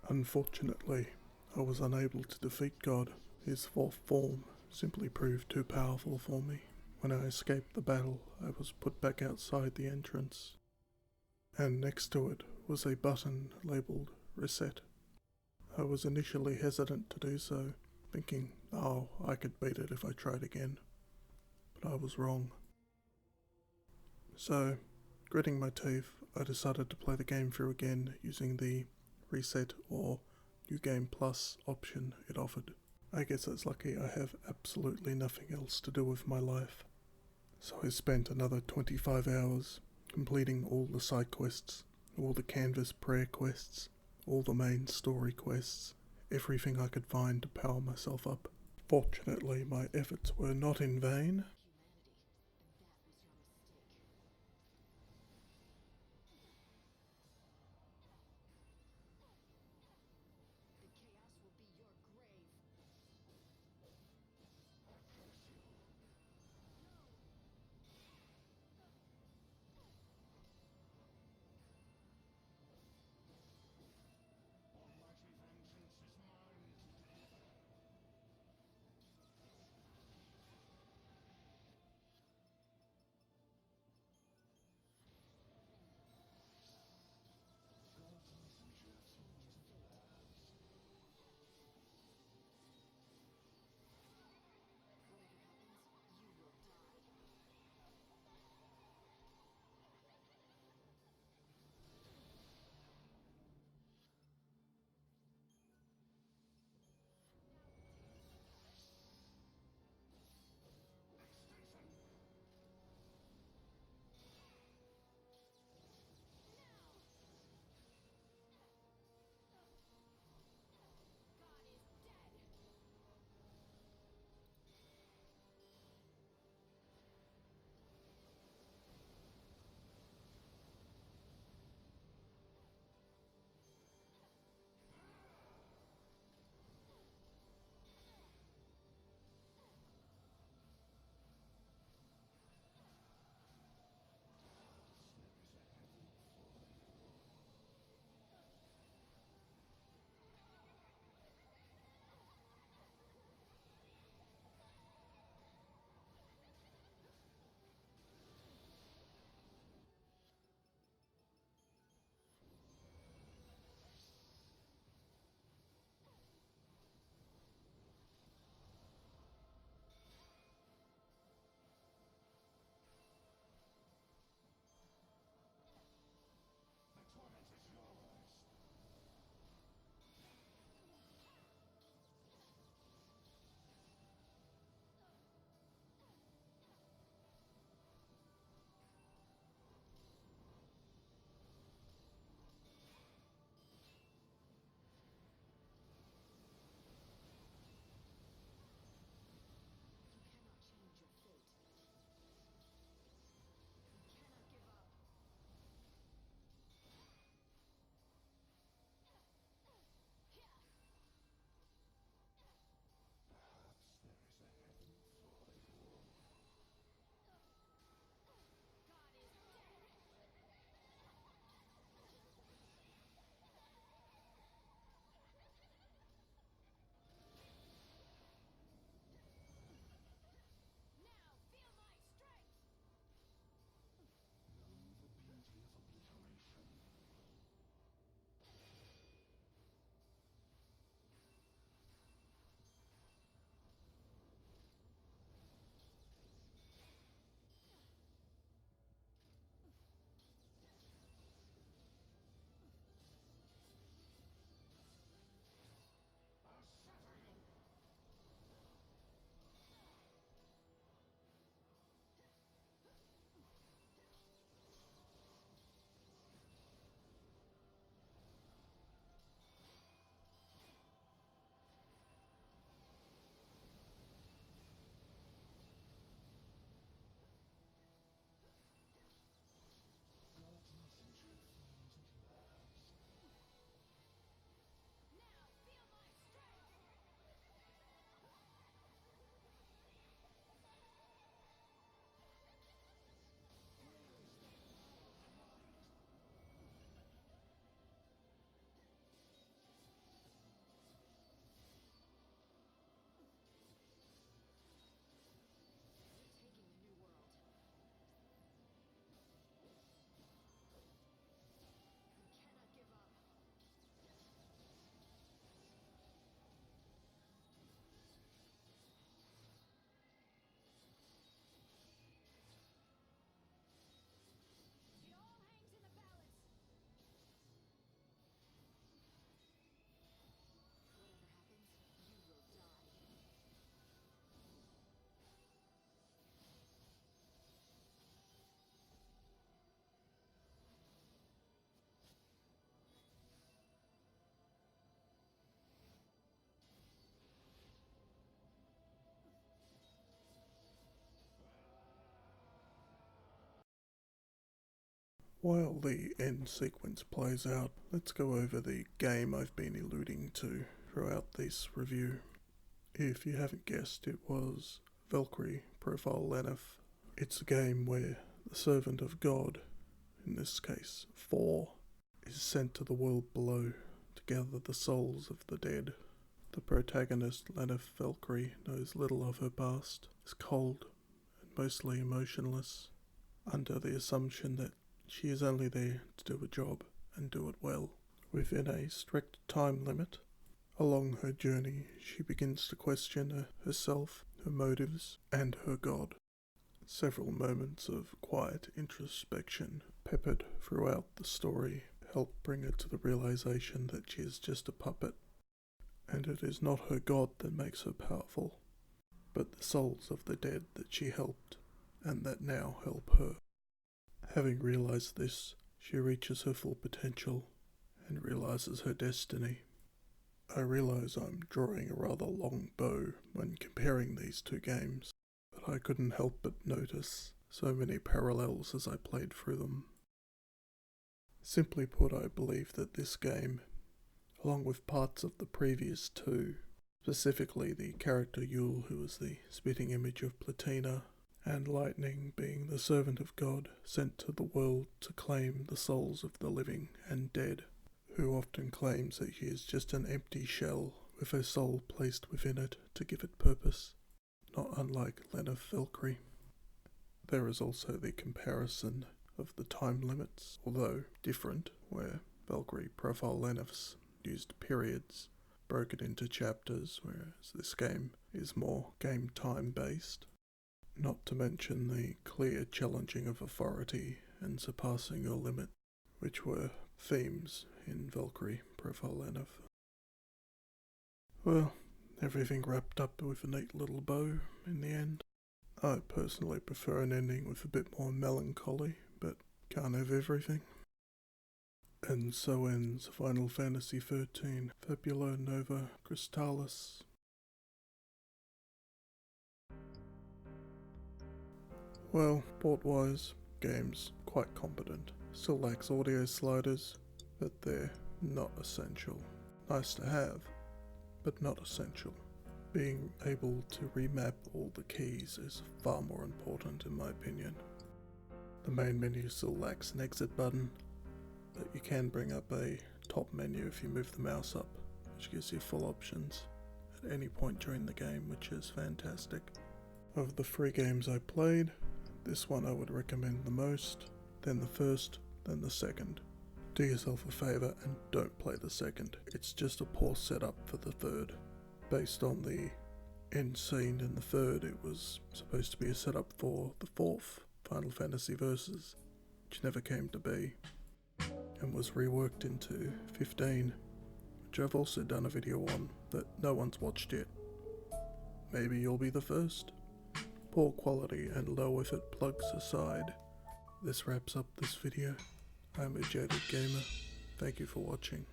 A: Unfortunately, I was unable to defeat God. His fourth form simply proved too powerful for me. When I escaped the battle, I was put back outside the entrance, and next to it was a button labelled Reset. I was initially hesitant to do so, thinking, oh, I could beat it if I tried again. But I was wrong. So, gritting my teeth, I decided to play the game through again using the Reset or New Game Plus option it offered. I guess it's lucky I have absolutely nothing else to do with my life. So I spent another 25 hours completing all the side quests, all the canvas prayer quests, all the main story quests, everything I could find to power myself up. Fortunately, my efforts were not in vain. While the end sequence plays out, let's go over the game I've been alluding to throughout this review. If you haven't guessed, it was Valkyrie Profile Lenneth. It's a game where the servant of God, in this case 4, is sent to the world below to gather the souls of the dead. The protagonist, Lenneth Valkyrie, knows little of her past, is cold and mostly emotionless, under the assumption that she is only there to do a job and do it well, within a strict time limit. Along her journey, she begins to question herself, her motives, and her God. Several moments of quiet introspection, peppered throughout the story, help bring her to the realization that she is just a puppet, and it is not her God that makes her powerful, but the souls of the dead that she helped, and that now help her. Having realized this, she reaches her full potential and realizes her destiny. I realize I'm drawing a rather long bow when comparing these two games, but I couldn't help but notice so many parallels as I played through them. Simply put, I believe that this game, along with parts of the previous two, specifically the character Yule, who is the spitting image of Platina, and Lightning being the servant of God sent to the world to claim the souls of the living and dead, who often claims that she is just an empty shell with her soul placed within it to give it purpose, not unlike Lenneth Valkyrie. There is also the comparison of the time limits, although different, where Valkyrie Profile Lenneth's used periods, broken into chapters, whereas this game is more game time based. Not to mention the clear challenging of authority and surpassing your limit, which were themes in Valkyrie Profile Lenneth. Well, everything wrapped up with a neat little bow in the end. I personally prefer an ending with a bit more melancholy, but can't have everything. And so ends Final Fantasy XIII Fabula Nova Crystallis. Well, port-wise, game's quite competent. Still lacks audio sliders, but they're not essential. Nice to have, but not essential. Being able to remap all the keys is far more important in my opinion. The main menu still lacks an exit button, but you can bring up a top menu if you move the mouse up, which gives you full options at any point during the game, which is fantastic. Of the 3 games I played, this one I would recommend the most, then the first, then the second. Do yourself a favour and don't play the second. It's just a poor setup for the third. Based on the end scene in the third, it was supposed to be a setup for the 4th Final Fantasy Versus, which never came to be, and was reworked into 15, which I've also done a video on that no one's watched yet. Maybe you'll be the first. Poor quality and low effort plugs aside, this wraps up this video. I'm a Jaded Gamer. Thank you for watching.